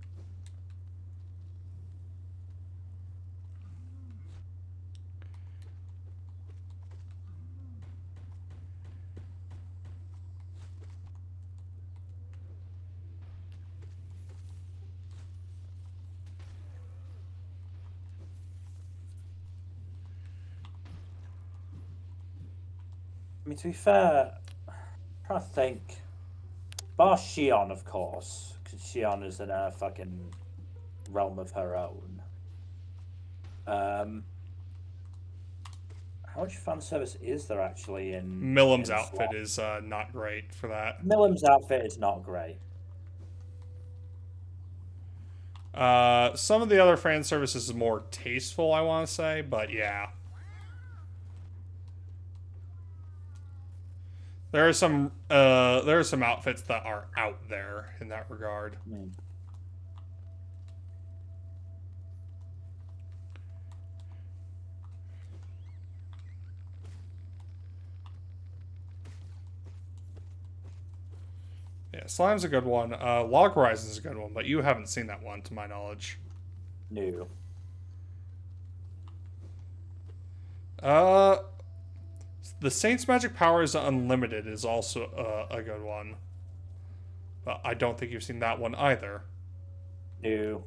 I mean, to be fair, I'm trying to think. Bar Shion, of course, because Shion is in a fucking realm of her own. How much fan service is there actually in Millam's in outfit Slime? is not great for that. Millam's outfit is not great. Some of the other fan services is more tasteful, I want to say, but yeah. There are some outfits that are out there in that regard. Mm. Yeah, Slime's a good one. Log Horizon's a good one, but you haven't seen that one, to my knowledge. No. The Saint's Magic Powers Unlimited is also a good one. But I don't think you've seen that one either. No.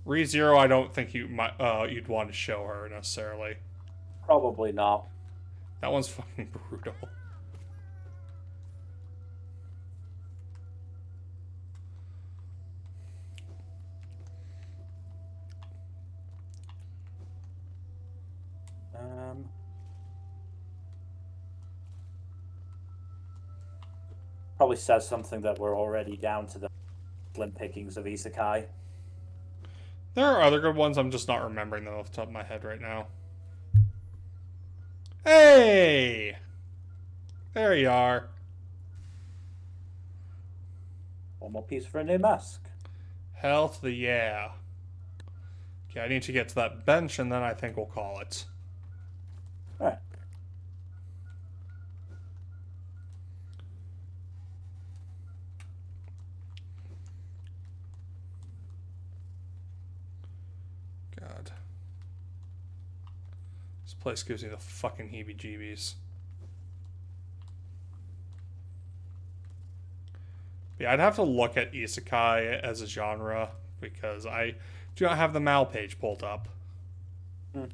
ReZero, I don't think you'd want to show her necessarily. Probably not. That one's fucking brutal. Probably says something that we're already down to the slim pickings of Isekai. There are other good ones, I'm just not remembering them off the top of my head right now. Hey! There you are. One more piece for a new mask. Hell to the yeah. Okay, I need to get to that bench, and then I think we'll call it. Alright. God. This place gives me the fucking heebie-jeebies. Yeah, I'd have to look at isekai as a genre, because I do not have the Mal page pulled up. I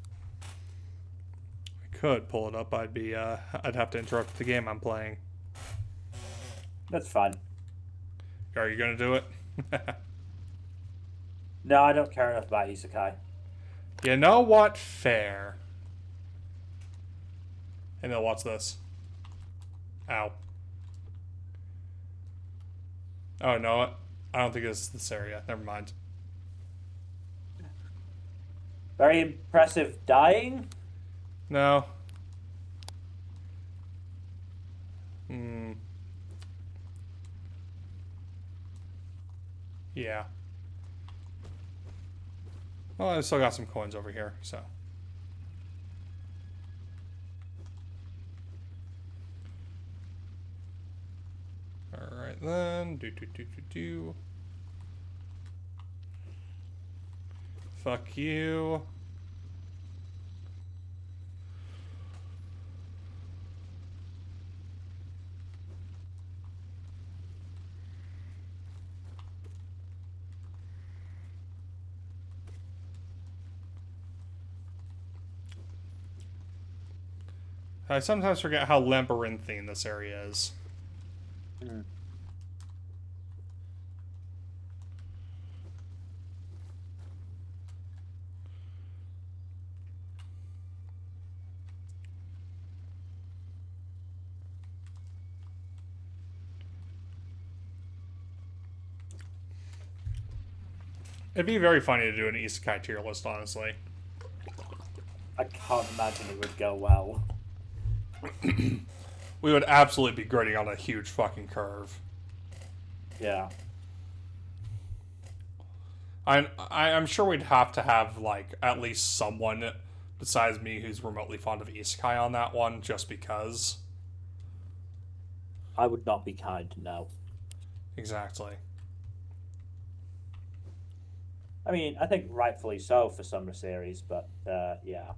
could pull it up, I'd have to interrupt the game I'm playing. That's fine. Are you gonna do it? No, I don't care enough about isekai. You know what? Fair. Hey, Mil, what's this? Ow. Oh, no, I don't think it's this area. Never mind. Very impressive dying. No. Yeah. Well, I still got some coins over here, so. Alright then. Do. Fuck you. I sometimes forget how labyrinthine this area is. It'd be very funny to do an isekai tier list, honestly. I can't imagine it would go well. We would absolutely be grading on a huge fucking curve. Yeah. I'm sure we'd have to have, like, at least someone besides me who's remotely fond of isekai on that one, just because. I would not be kind, no. Exactly. I mean, I think rightfully so for some series, but yeah.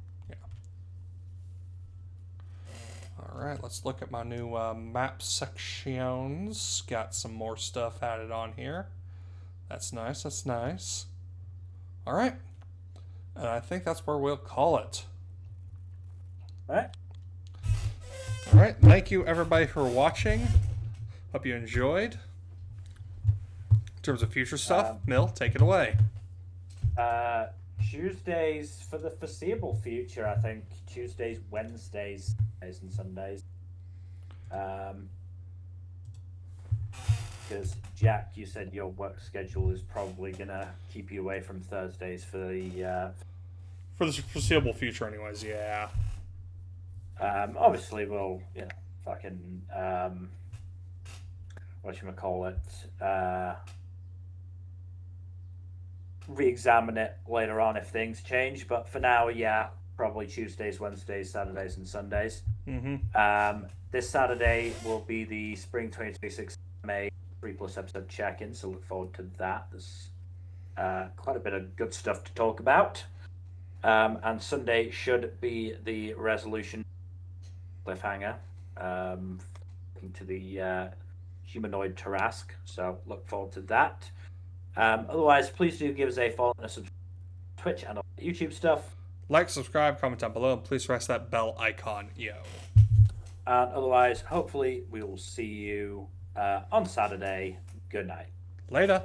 Alright, let's look at my new map sections. Got some more stuff added on here. That's nice, that's nice. Alright. And I think that's where we'll call it. Alright. Alright, thank you everybody for watching. Hope you enjoyed. In terms of future stuff, Mil, take it away. Tuesdays for the foreseeable future, I think. Tuesdays, Wednesdays, and Sundays. Because Jack, you said your work schedule is probably gonna keep you away from Thursdays for the foreseeable future, anyways. Yeah. Obviously, we'll fucking whatchamacallit, re-examine it later on if things change. But for now, yeah, probably Tuesdays, Wednesdays, Saturdays, and Sundays. This Saturday will be the Spring 2026 May 3+ episode check-in, so look forward to that. There's quite a bit of good stuff to talk about. And Sunday should be the resolution cliffhanger, to the humanoid Tarask. So look forward to that. Otherwise, please do give us a follow and a subscribe to Twitch and all the YouTube stuff. Like, subscribe, comment down below, and please press that bell icon, yo. And otherwise, hopefully, we will see you on Saturday. Good night. Later.